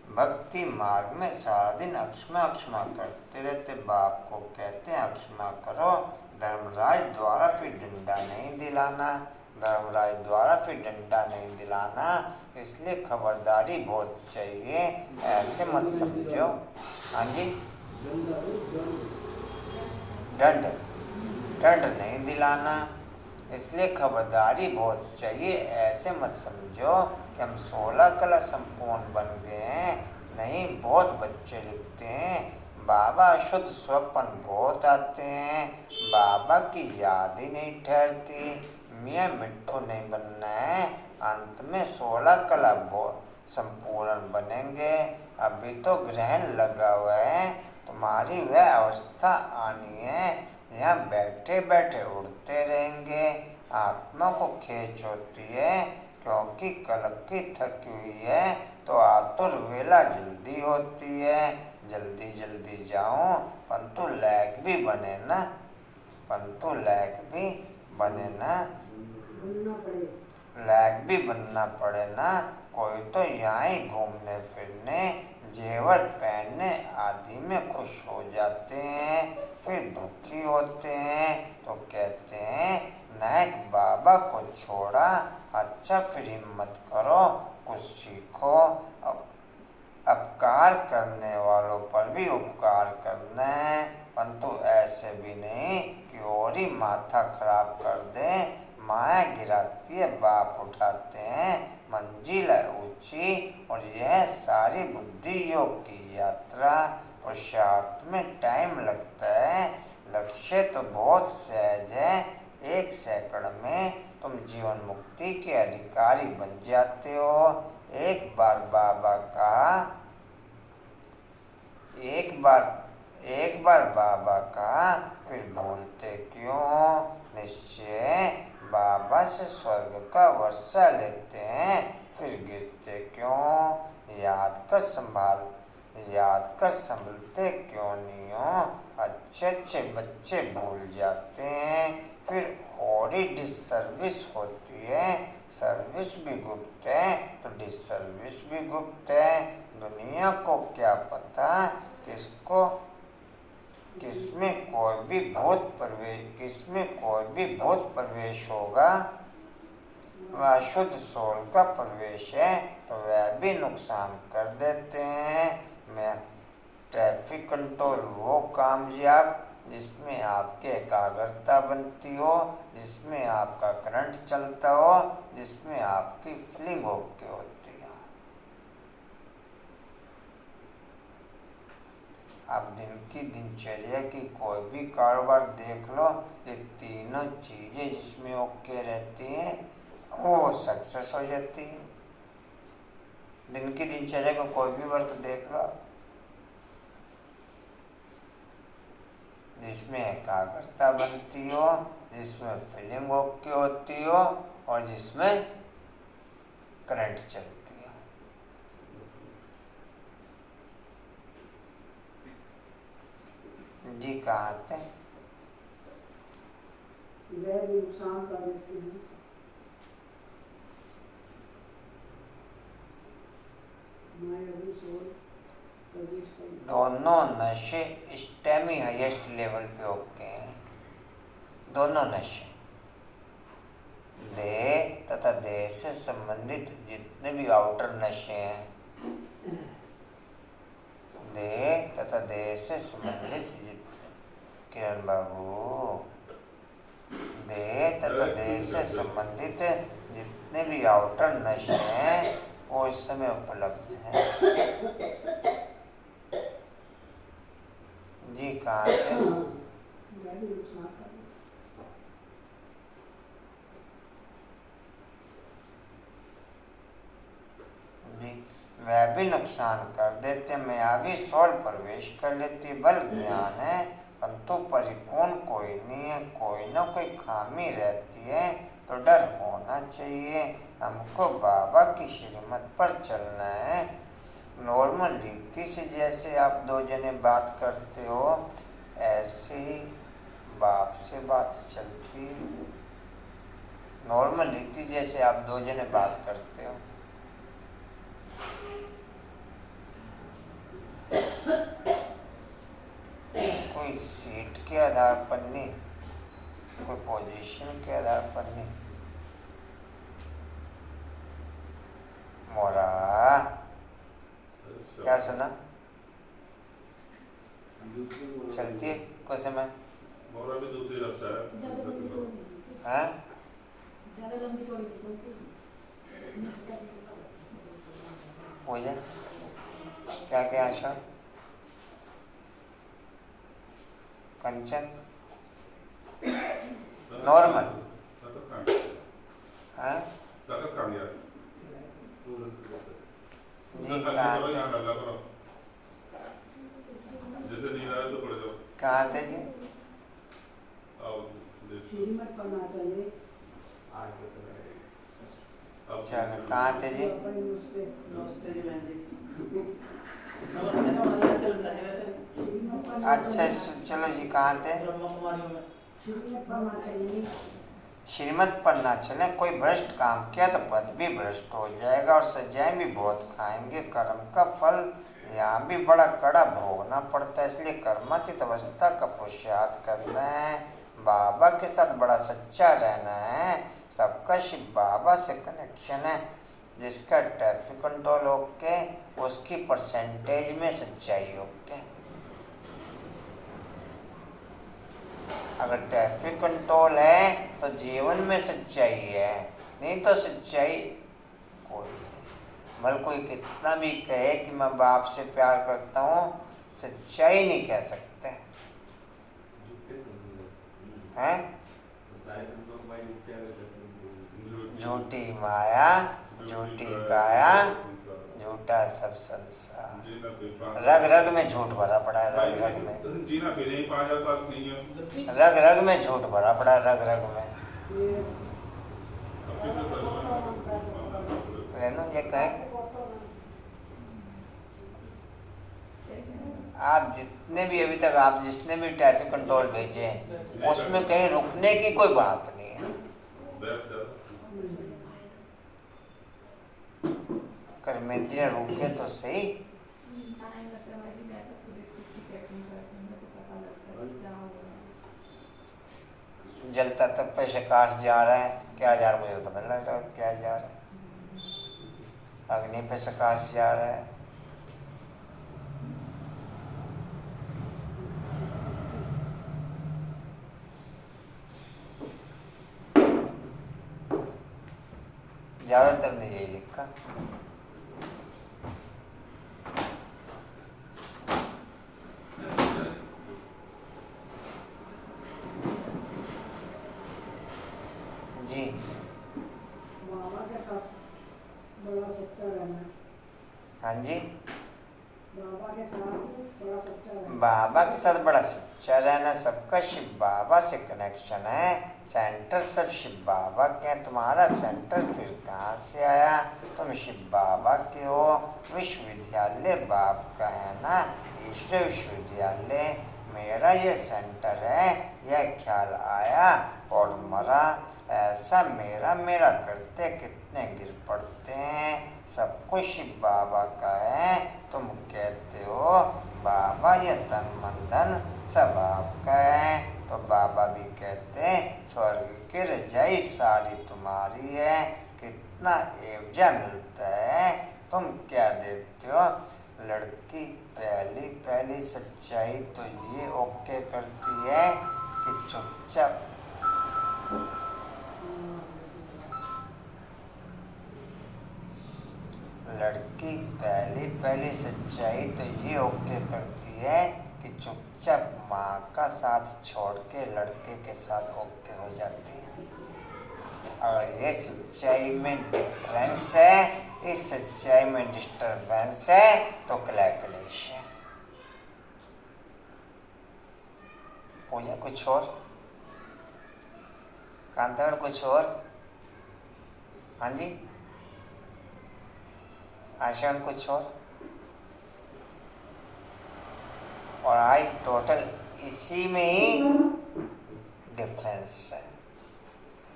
भक्ति मार्ग में सारा दिन क्षमा करते रहते, बाप को कहते हैं क्षमा करो। धर्मराज द्वारा फिर डंडा नहीं दिलाना, धर्मराज द्वारा फिर डंडा नहीं दिलाना, इसलिए खबरदारी बहुत चाहिए, ऐसे मत समझो। हाँ जी, दंड नहीं दिलाना, इसलिए खबरदारी बहुत चाहिए, ऐसे मत समझो कि हम 16 कला संपूर्ण बन गए हैं। नहीं, बहुत बच्चे लिखते हैं बाबा शुद्ध स्वप्न बहुत आते हैं, बाबा की याद ही नहीं ठहरती। मियाँ मिट्ठू नहीं बनना है, अंत में 16 कला संपूर्ण बनेंगे। अभी तो ग्रहण लगा हुआ है, तुम्हारी वह अवस्था आनी है, यहाँ बैठे बैठे उड़ते रहेंगे। आत्मा को खींच होती है क्योंकि कल्प की थकी हुई है, तो आतुर वेला जल्दी होती है, जल्दी जल्दी जाऊं, परंतु लैक भी बने ना, परंतु लैक भी बने ना, लैक भी बनना पड़े ना। कोई तो यहाँ ही घूमने फिरने जेवर पहनने आदि में खुश हो जाते हैं, फिर दुखी होते हैं तो कहते हैं नायक बाबा को छोड़ा, अच्छा फिर हिम्मत करो, कुछ सीखो। अपकार करने वालों पर भी उपकार करना है, परंतु ऐसे भी नहीं कि और ही माथा खराब कर दें। माया गिराती है, बाप उठाते हैं, मंजिल है ऊंची, और यह सारी बुद्धि योग की यात्रा। पुरुषार्थ में टाइम लगता है, लक्ष्य तो बहुत सहज है। 1 सेकंड में तुम जीवन मुक्ति के अधिकारी बन जाते हो। एक बार बाबा कहा, फिर भूलते क्यों? निश्चय बाबा से स्वर्ग का वर्षा लेते हैं, फिर गिरते क्यों? याद कर संभलते क्यों नहीं हो? अच्छे बच्चे भूल जाते हैं, फिर और ही डिसर्विस होती है। सर्विस भी गुप्त है तो डिसर्विस भी गुप्त है। दुनिया को क्या पता किसमें कोई भी भूत प्रवेश होगा। वह शुद्ध सोल का प्रवेश है तो वह भी नुकसान कर देते हैं। ट्रैफिक कंट्रोल वो कामयाब जिसमें आपकी एकाग्रता बनती हो, जिसमें आपका करंट चलता हो, जिसमें आपकी फीलिंग ओके होती है। आप दिन की दिनचर्या की कोई भी कारोबार देख लो, ये तीनों चीजें जिसमें ओके रहती हैं वो सक्सेस हो जाती है। दिन की दिनचर्या को कोई भी वर्क देख लो, जिसमें एकाग्रता बनती हो, जिसमें फीलिंग ओके होती हो और जिसमें करंट चलती हो। जी कहाँ थे? वह भी नुकसान कर देते हैं। मायावी सोल प्रवेश कर दोनों नशे स्टेमी हाईएस्ट लेवल पे होते हैं। दोनों नशे, देह तथा देह से संबंधित जितने भी आउटर नशे हैं, देह तथा देह से संबंधित किरण बाबू, देह तथा देह से संबंधित जितने भी आउटर नशे हैं वो इस समय उपलब्ध हैं। जी कहाँ से? वह भी नुकसान कर देते हैं। जी वह भी नुकसान कर देते। मायावी सोल प्रवेश कर लेती। बल ज्ञान है परंतु परिपूर्ण कोई नहीं है, कोई ना कोई खामी रहती है, तो डर होना चाहिए। हमको बाबा की श्रीमत पर चलना है। नॉर्मल रीति से जैसे आप 2 जने बात करते हो ऐसे ही बाप से बात चलती है। नॉर्मल रीति जैसे आप 2 जने बात करते हो, कोई सीट के आधार पर नहीं, कोई पोजीशन के आधार पर नहीं। मोरा क्या सुना? चलती है कुछ समय? मोरा भी दूसरी रक्षा है। हाँ? ज़्यादा लंबी थोड़ी बोलती पूजा क्या क्या आशा? कंचन नॉर्मल? हाँ? जी कहाँ थे? जैसे नींद आए तो पड़ जाओ। कहाँ थे जी? श्रीमत पढ़ना चाहिए। चलो कहाँ थे जी? नमस्ते जी बहन जी। अच्छा चलो जी कहाँ थे? श्रीमत पढ़ना चाहिए। श्रीमत पढ़ना चले। कोई भ्रष्ट काम किया तो पद भी भ्रष्ट हो जाएगा और सजाएं भी बहुत खाएंगे। कर्म का फल यहाँ भी बड़ा कड़ा भोगना पड़ता है, इसलिए कर्मातीत अवस्था का पुरुषार्थ करना है, बाबा के साथ बड़ा सच्चा रहना है। सबका शिव बाबा से कनेक्शन है। जिसका ट्रैफिक कंट्रोल ओके, उसकी परसेंटेज में सच्चाई ओके। अगर ट्रैफिक कंट्रोल है तो जीवन में सच्चाई है, नहीं तो सच्चाई कोई नहीं। भले कोई कितना भी कहे कि मैं बाप से प्यार करता हूँ, सच्चाई नहीं कह सकते हैं। झूठी माया, झूठी काया, झूठा सब संसार। रग रग में झूठ भरा पड़ा है, रग रग में, जीना भी नहीं 5000 साल नहीं है। रग रग में झूठ भरा पड़ा है, रग रग में। रेनू ये कहें, आप जितने भी अभी तक आप जिसने भी ट्रैफिक कंट्रोल भेजे उसमें कहीं रुकने की कोई बात नहीं है। कर्मेंद्रिय रुके तो सही। जलता तक पे प्रकाश जा रहा है, क्या जा रहा है मुझे पता नहीं लग रहा क्या जा रहा है। अग्नि पे प्रकाश जा रहा है। ज्यादातर ने यही लिखा। जी बाबा के साथ बड़ा सच्चा रहना। हाँ जी, बाबा के साथ बड़ा सच्चा रहना। बाबा के साथ बड़ा सच्चा रहना। सबका शिव बाबा से कनेक्शन है। सेंटर सब शिव बाबा के हैं। तुम्हारा सेंटर फिर कहाँ से आया? तुम शिव बाबा के हो। विश्वविद्यालय बाप का है ना, ईश्वर विश्वविद्यालय मेरा ये सेंटर है। यह ख्याल आया और मरा, ऐसा मेरा मेरा करते कितने गिर पड़ते हैं। सब कुछ शिव बाबा का है। तुम कहते हो बाबा ये तन मन धन सब आपका है, तो बाबा भी कहते हैं स्वर्ग की रजाई सारी तुम्हारी है। कितना एवजा मिलता है, तुम क्या देते हो? लड़की पहली पहली सच्चाई तो ये ओके करती है कि चुपचाप लड़की पहली पहली सच्चाई तो ये ओके करती है कि चुपचाप माँ का साथ छोड़ के लड़के के साथ ओके हो जाती है। और ये सच्चाई में डिफरेंस है, इस सच्चाई में डिस्टर्बेंस है तो क्लैश है। पूजा कुछ और, कांतावन कुछ और। हाँ जी, आशा कुछ और आई टोटल इसी में ही डिफरेंस है।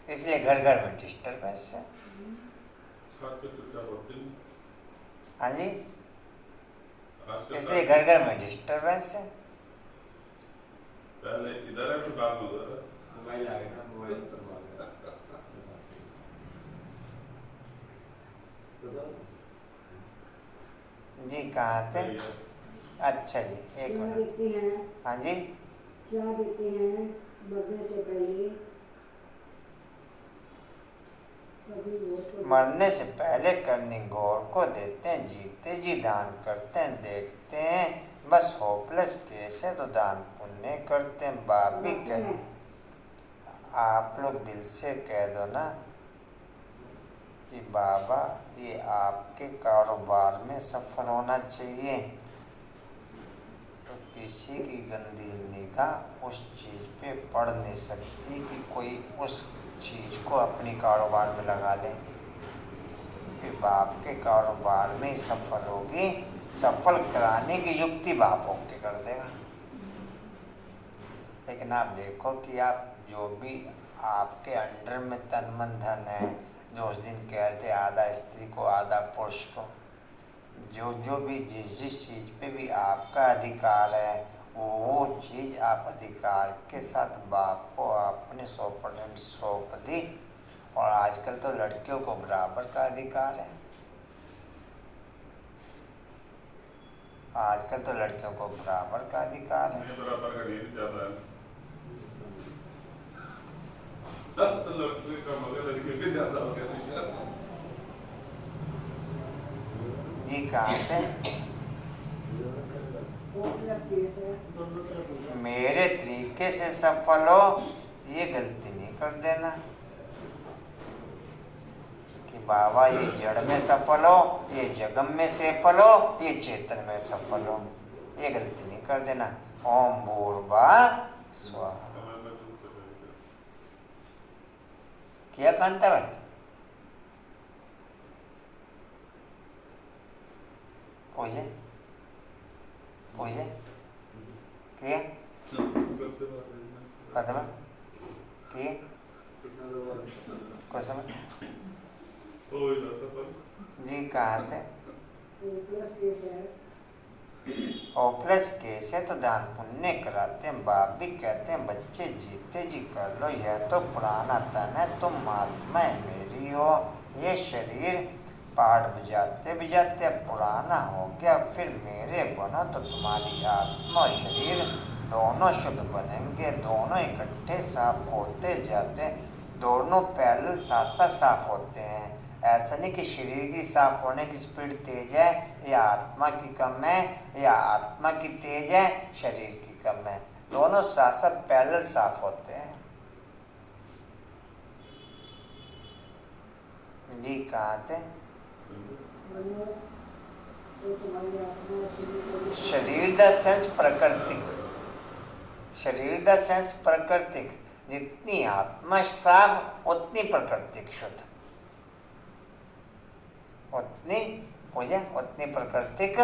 इसलिए घर घर में डिस्टर्बेंस है। हाँ जी, इसलिए घर घर में डिस्टर्बेंस है। पहले इधर है फिर बाद में उधर है। मोबाइल आ गया ना, मोबाइल तो जी कहाँ थे? अच्छा जी, एक क्या मिनट। देते हैं? हाँ जी, क्या देते हैं मरने से पहले? कभी वो तो मरने से पहले करनी गौर को देते हैं, जीते जी दान करते हैं, देखते हैं बस होपलेस केस है तो दान पुण्य करते हैं। बाप भी कह, आप लोग दिल से कह दो ना कि बाबा ये आपके कारोबार में सफल होना चाहिए, तो किसी की गंदी निगाह उस चीज़ पे पड़ नहीं सकती कि कोई उस चीज़ को अपनी कारोबार में लगा ले। फिर बाप के कारोबार में ही सफल होगी। सफल कराने की युक्ति बाप ओके कर देगा। लेकिन आप देखो कि आप जो भी आपके अंडर में तन मन धन है, जो उस दिन कह रहे थे आधा स्त्री को आधा पुरुष को, जो जो भी जिस जिस चीज़ पे भी आपका अधिकार है वो चीज़ आप अधिकार के साथ बाप को आपने 100% सौंप दी। और आजकल तो लड़कियों को बराबर का अधिकार है। आजकल तो लड़कियों को बराबर का अधिकार है। नहीं बराबर का नहीं ज्यादा है। तो लड़के कम हो गए, लड़के भी ज्यादा हो गए। जी कहाँ पे? केस है। मेरे तरीके से सफल हो, ये गलती नहीं कर देना कि बाबा ये जड़ में सफल हो, ये जगम में सफल हो, ये चेतन में सफल हो, ये गलती नहीं कर देना। ओम भूर्भुवः स्वः। किया कांतावत? कोई है? कोई है? किया? पता किए? कोई समझ? जी कहाँ थे? ओप्लस केस है तो दान पुण्य कराते हैं। बाप भी कहते हैं बच्चे जीते जी कर लो, यह तो पुराना तन है, तुम आत्मा मेरी हो। ये शरीर पहाड़ बजाते बजाते पुराना हो गया, फिर मेरे बनो तो तुम्हारी आत्मा और शरीर दोनों शुद्ध बनेंगे। दोनों इकट्ठे साफ होते जाते, दोनों पैरेलल साथ साथ साफ होते हैं। ऐसा नहीं कि शरीर की साफ होने की स्पीड तेज है या आत्मा की कम है, या आत्मा की तेज है शरीर की कम है। दोनों साथ साथ पैरेलल साफ होते हैं। जी कहाँ थे? शरीर द सेंस प्राकृतिक, शरीर द सेंस प्राकृतिक। जितनी आत्मा साफ उतनी प्राकृतिक शुद्ध, उतनी पूजा उतनी प्राकृतिक।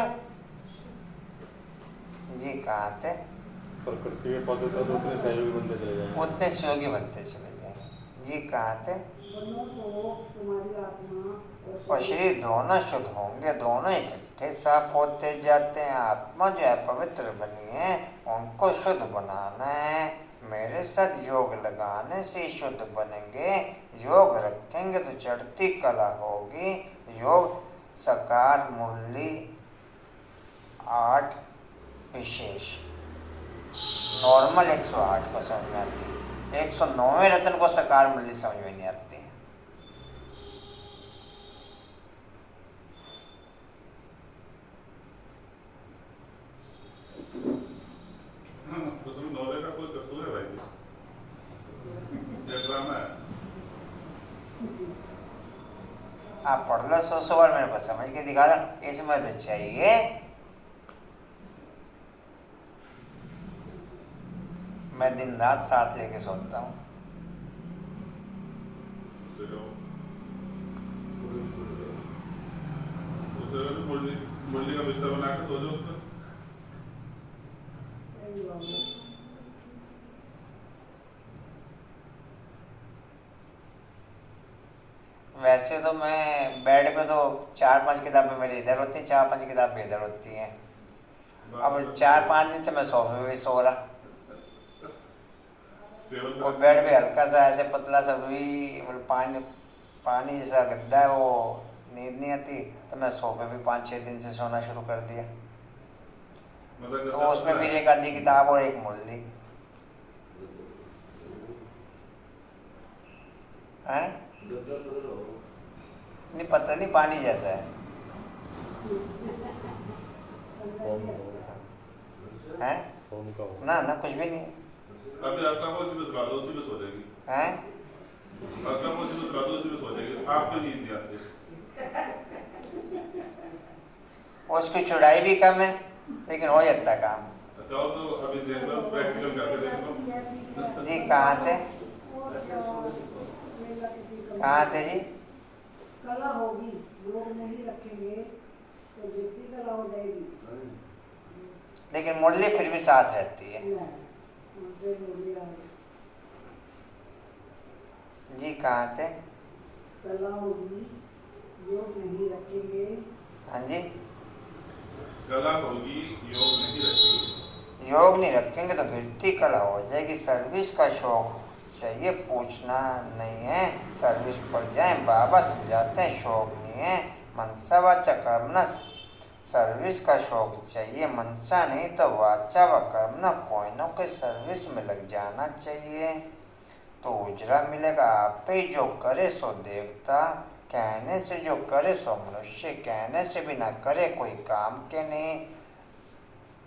जी कहाँ थे? प्रकृति के पद होता तो उतने सहयोगी बनते चले जाएंगे, उतने सहयोगी बनते चले जाएंगे। जी कहाँ थे? और शरीर दोनों शुद्ध होंगे, दोनों इकट्ठे साफ होते जाते हैं। आत्मा जो है पवित्र बनी है, उनको शुद्ध बनाना है। मेरे साथ योग लगाने से शुद्ध बनेंगे। योग रखेंगे तो चढ़ती कला होगी। योग सकार मुरली 8 विशेष नॉर्मल 108 को समझ में आती है, 109वें रत्न को सकार मुरली समझ में नहीं आती। उसमें नौले का कोई कसूर है भाई? ये ड्रामा है। आप पढ़ लो 100 बार, मेरे को समझ के दिखा दो। इसमें तो चाहिए मैं दिन रात साथ लेके सोता हूँ। मुरली का बिस्तर बना के सो जाओ उसमें। वैसे तो मैं बेड पे तो 4-5 किताबें मेरी इधर होती हैं, 4-5 किताबें इधर होती हैं। अब 4-5 दिन से मैं सोफे में भी सो रहा, वो बेड पे हल्का सा ऐसे पतला सा हुई, मतलब पानी जैसा गद्दा है, वो नींद नहीं आती, तो मैं सोफे भी 5-6 दिन से सोना शुरू कर दिया। तो उसमें फिर एक आधी किताब और एक मुरली है। नहीं पता नहीं, पानी जैसा है। हैं? ना कुछ भी नहीं। अभी अर्चना को उसी में सुला दो, उसी में सो जाएगी। हैं? अर्चना को उसी में सुला दो, उसी में सो जाएगी। आपको नींद नहीं आती। उसकी चौड़ाई भी कम है लेकिन हो जाता है काम। जाओ तो अभी देख लो, प्रैक्टिकल करके देख लो। जी कहाँ थे? कहाँ थे जी? कला होगी, लोग नहीं रखेंगे तो जितनी कला हो जाएगी। लेकिन मुरली फिर भी साथ रहती है। जी कहाँ थे? कला होगी, लोग नहीं रखेंगे। हाँ जी। कला होगी, योग नहीं रखेंगे। योग नहीं रखेंगे तो गिरती कला हो जाएगी। सर्विस का शौक चाहिए, पूछना नहीं है। सर्विस पर जाए, बाबा समझाते हैं शौक नहीं है। मनसा वाचा कर्मणा, सर्विस का शौक चाहिए, मनसा नहीं तो वाचा व कर्मणा, कोई ना कोई सर्विस में लग जाना चाहिए तो उजरा मिलेगा। आप ही जो करे सो देवता, कहने से जो करे सो मनुष्य, कहने से भी ना करे कोई काम के नहीं।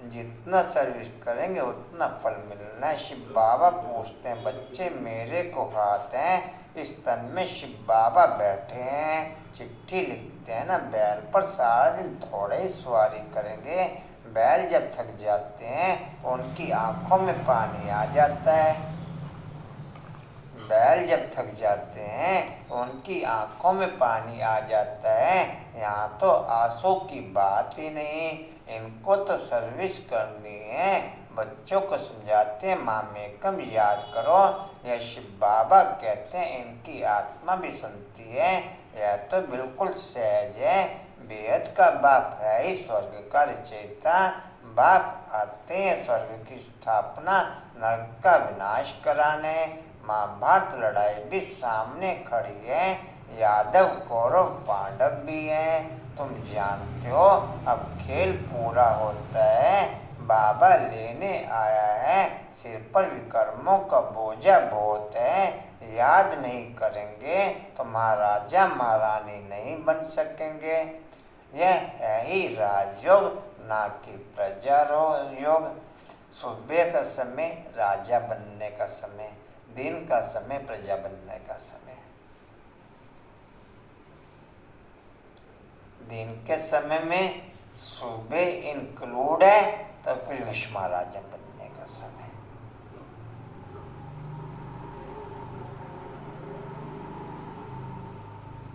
जितना सर्विस करेंगे उतना फल मिलना है। शिव बाबा पूछते हैं, बच्चे मेरे को खाते हैं, इस तन में शिव बाबा बैठे हैं। चिट्ठी लिखते हैं ना, बैल पर सारा दिन थोड़े ही सवारी करेंगे। बैल जब थक जाते हैं तो उनकी आंखों में पानी आ जाता है। बैल जब थक जाते हैं तो उनकी आंखों में पानी आ जाता है। यहाँ तो आंसू की बात ही नहीं, इनको तो सर्विस करनी है। बच्चों को समझाते हैं, माँ में कम याद करो। यह शिव बाबा कहते हैं, इनकी आत्मा भी सुनती है। यह तो बिल्कुल सहज है। बेहद का बाप है ही स्वर्ग का रचयिता। बाप आते हैं स्वर्ग की स्थापना, नरक का विनाश कराने। महाभारत लड़ाई भी सामने खड़ी है, यादव कौरव पांडव भी हैं। तुम जानते हो अब खेल पूरा होता है, बाबा लेने आया है। सिर पर विकर्मों का बोझा बहुत है, याद नहीं करेंगे तो महाराजा महारानी नहीं बन सकेंगे। यह है ही राजयोग, ना कि प्रजा योग। सुबह का समय राजा बनने का समय, दिन का समय प्रजा बनने का समय। दिन के समय में सुबह इंक्लूड है तो फिर विश्व महाराजा बनने का समय।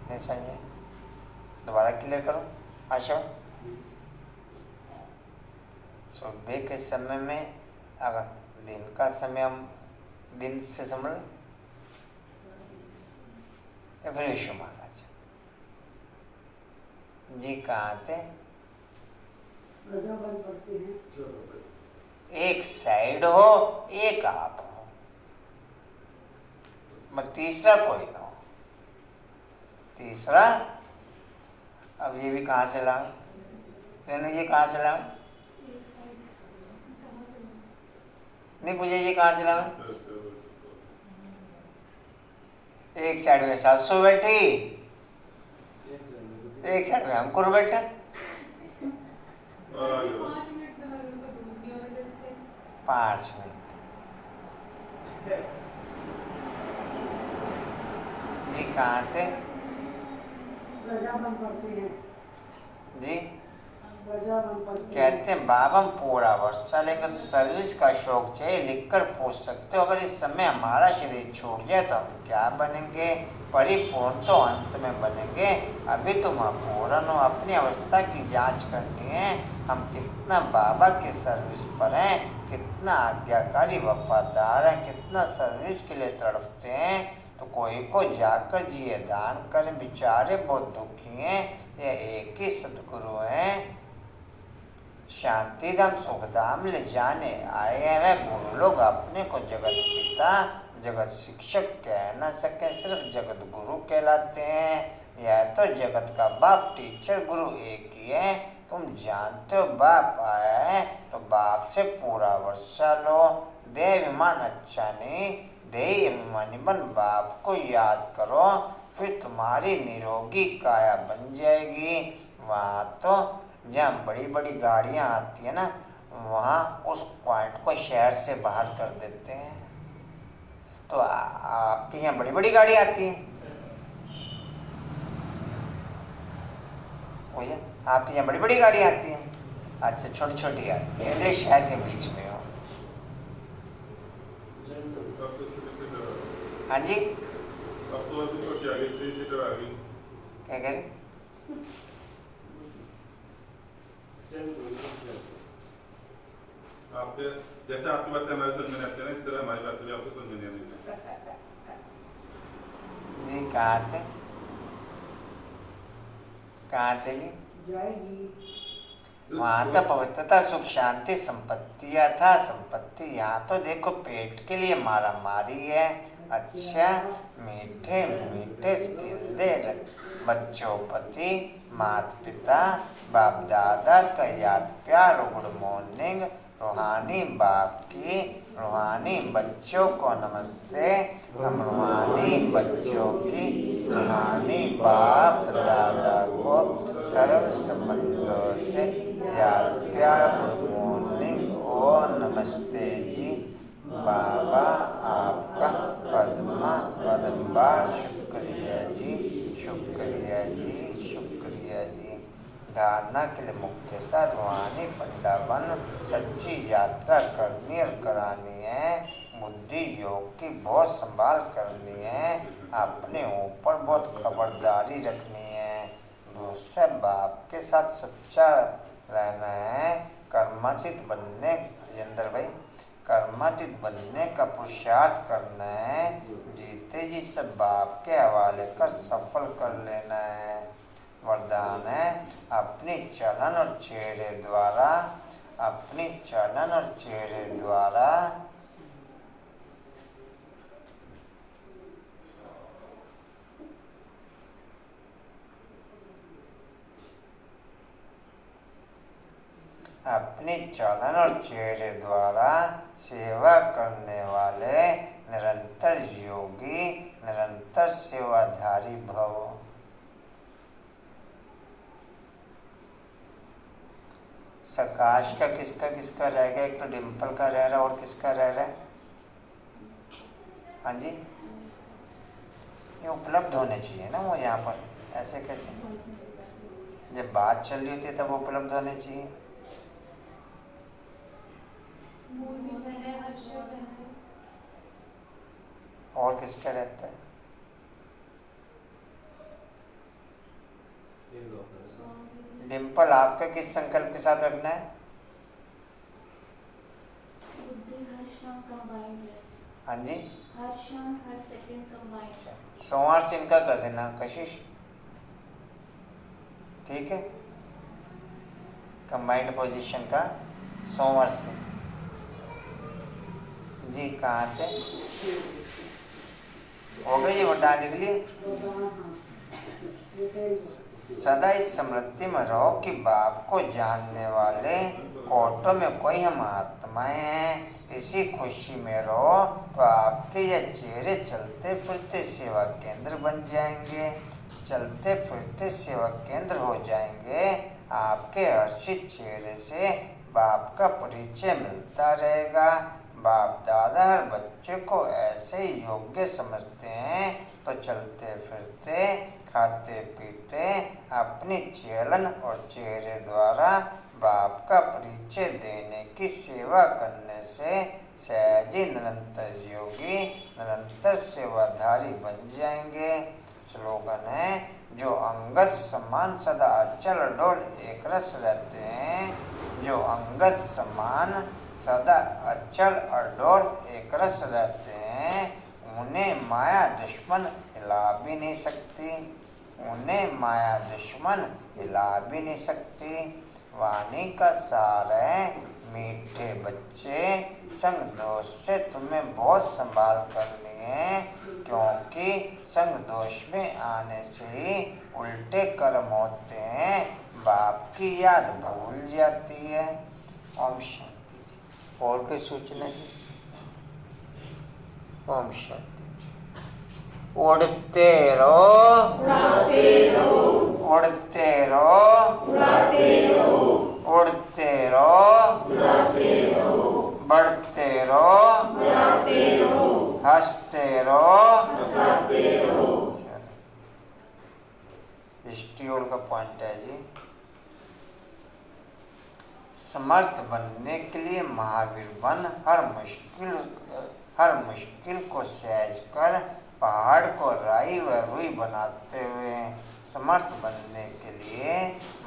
नहीं समझे? दोबारा क्लियर करो आशा। सुबह के समय में, अगर दिन का समय हम दिन से समझ या फिर विश्व महाराज जी कहाँ थे? एक साइड हो, एक आप हो, मत तीसरा कोई ना हो। तीसरा अब ये भी कहाँ से लाओ? ये कहाँ से लाओ? नहीं पूछे ये कहाँ से लाओ? एक साइड में सासू बैठी, एक साइड में अंकुर बैठा। 5 मिनट जी कहाँ थे जी? कहते हैं बाबा पूरा वर्ष चलेगा तो सर्विस का शौक चाहिए। लिखकर पूछ सकते हो, अगर इस समय हमारा शरीर छूट जाए तो हम क्या बनेंगे? परिपूर्ण तो अंत में बनेंगे, अभी तुम अपूर्ण हो। अपनी अवस्था की जांच करनी है, हम कितना बाबा के सर्विस पर हैं, कितना आज्ञाकारी वफादार हैं, कितना सर्विस के लिए तड़पते हैं। तो कोई को जाकर जी ये दान करें, बेचारे बहुत दुखी हैं। यह एक ही सदगुरु हैं, शांतिधाम सुखधाम ले जाने आए हैं गुरु लोग। अपने को जगत पिता जगत शिक्षक कह न सके, सिर्फ जगत गुरु कहलाते हैं। यह तो जगत का बाप टीचर गुरु एक ही है। तुम जानते हो बाप आया है तो बाप से पूरा वर्षा लो। देह विमान अच्छा नहीं, देह अभिमानी बन बाप को याद करो, फिर तुम्हारी निरोगी काया बन जाएगी। वहाँ तो जहाँ बड़ी बड़ी गाड़ियाँ आती है ना, वहाँ उस पॉइंट को शहर से बाहर कर देते हैं। तो आपके यहाँ बड़ी बड़ी गाड़ी आती है? भैया आपके यहाँ बड़ी बड़ी गाड़ी आती है? अच्छा छोटी छोटी आती है, इसलिए शहर के बीच में हो। हाँ जी अब तो अभी छोटी आ गई, 3 सीटर आ गई। क्या कह रहे? आपके जैसे आपकी बातें हमारे समझ में आती है ना, इस तरह हमारी बातें भी आपको समझ में आती है। जी कहाँ थे? कहाँ थे जी? जाएगी। वहाँ तो पवित्रता, सुख, शांति, संपत्ति था संपत्ति। यहाँ तो देखो पेट के लिए मारा मारी है। अच्छा, मीठे मीठे गिरदे बच्चों पति माता पिता बाप दादा का याद प्यार, गुड मॉर्निंग। रूहानी बाप की रूहानी बच्चों को नमस्ते। हम रूहानी बच्चों की रूहानी बाप दादा को सर्व संबंधों से याद प्यार, गुड मॉर्निंग और नमस्ते जी। बाबा आपका पद्मा पद्मबार शुक्रिया जी, शुक्रिया जी, शुक्रिया जी। धारणा के लिए मुख्य सा रूहानी पंडावन सच्ची यात्रा करनी और करानी है। बुद्धि योग की बहुत संभाल करनी है। अपने ऊपर बहुत खबरदारी रखनी है। दूसरे बाप के साथ सच्चा रहना है। कर्मातीत बनने जिंदर भाई कर्मातीत बनने का पुरुषार्थ करना है। जीते जी सब बाप के हवाले कर सफल कर लेना है। वरदान है अपनी चलन और चेहरे द्वारा, अपनी चलन और चेहरे द्वारा अपनी चलन और चेहरे द्वारा सेवा करने वाले निरंतर योगी, निरंतर सेवाधारी भव। सकाश का किसका किसका रहेगा? एक तो डिम्पल का रह रहा है और किसका रह रहा है? हाँ जी, ये उपलब्ध होने चाहिए ना वो यहाँ पर, ऐसे कैसे? जब बात चल रही होती तब उपलब्ध होने चाहिए। और किसका रहता है? डिम्पल आपका किस संकल्प के साथ रखना है? हाँ जी, हर क्षण हर सेकंड कंबाइंड। सोमवार से इनका कर देना कशिश, ठीक है? कंबाइंड पोजीशन का सोमवार से। जी कहाँ थे? हो गई ये वरदान के लिए। सदा इस स्मृति में रहो कि बाप को जानने वाले कोटों में कोई हम आत्माएं हैं। इसी खुशी में रहो तो आपके ये चेहरे चलते फिरते सेवा केंद्र बन जाएंगे, चलते फिरते सेवा केंद्र हो जाएंगे। आपके हर्षित चेहरे से बाप का परिचय मिलता रहेगा। बाप दादा हर बच्चे को ऐसे ही योग्य समझते हैं, तो चलते फिरते खाते पीते अपनी चलन और चेहरे द्वारा बाप का परिचय देने की सेवा करने से सहजी निरंतर योगी, निरंतर सेवाधारी बन जाएंगे। स्लोगन है, जो अंगद समान सदा अचल अडोल एक रस रहते हैं, जो अंगद समान सदा अचल अडोल एक रस रहते हैं, उन्हें माया दुश्मन हिला भी नहीं सकती, उन्हें माया दुश्मन हिला भी नहीं सकती। वाणी का सार है, मीठे बच्चे संग दोष से तुम्हें बहुत संभाल करनी है, क्योंकि संग दोष में आने से ही उल्टे कर्म होते हैं, बाप की याद भूल जाती है। ओम शांति जी। और कोई सूचना जी? ओम शांति। उड़ते रहो, उड़ते रहो, उड़ते रहो, उड़ते रहो, बढ़ते रहो, हंसते रहो। स्टीओल का पॉइंट है जी। समर्थ बनने के लिए महावीर बन हर मुश्किल को सहज कर पहाड़ को राई व रुई बनाते हुए। समर्थ बनने के लिए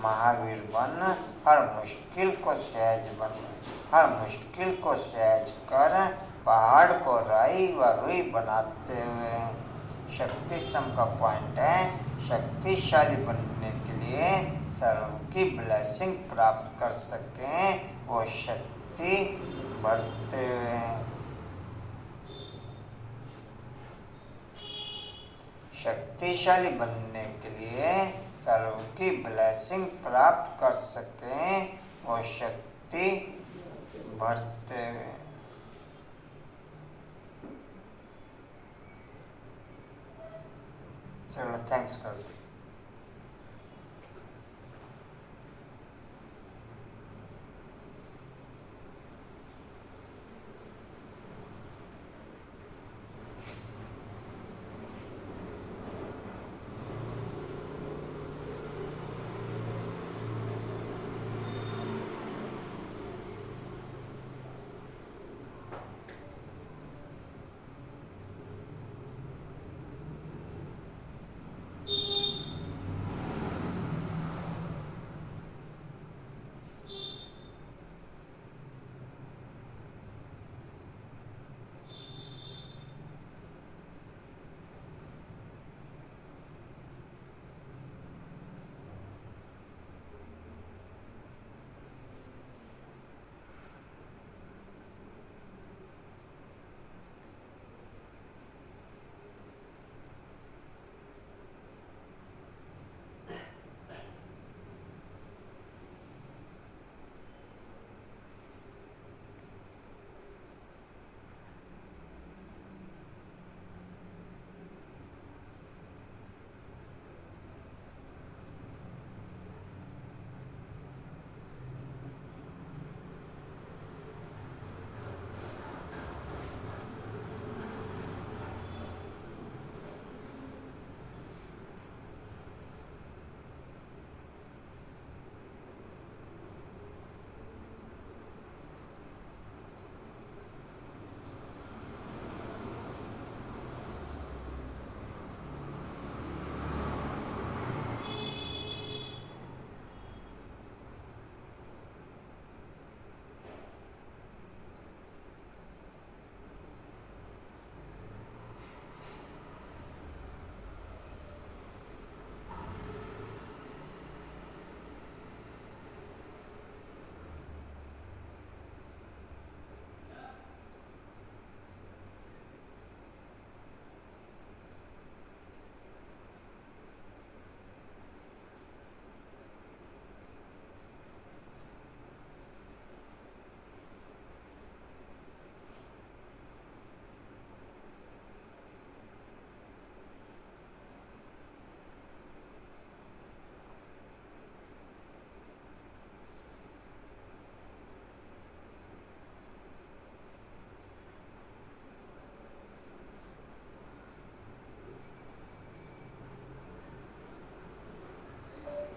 महावीर बन हर मुश्किल को सहज कर पहाड़ को राई व रुई बनाते हुए। शक्ति स्तंभ का पॉइंट है, शक्तिशाली बनने के लिए सर्व की ब्लेसिंग प्राप्त कर सकें वो शक्ति भरते हुए शक्तिशाली बनने के लिए सर्व की ब्लेसिंग प्राप्त कर सकें वो शक्ति भरते हुए। चलो थैंक्स कर दो।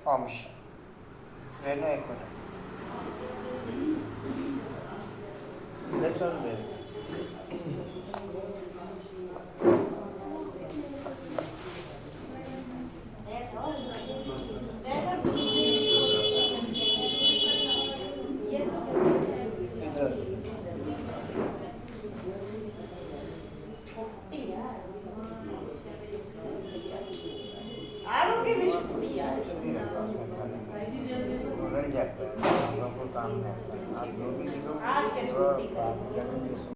ओम शांति। रेनू एक मिनट सुन रहे जाता है, हम लोग को काम नहीं आता। आप जो भी दिखो, काम करेंगे।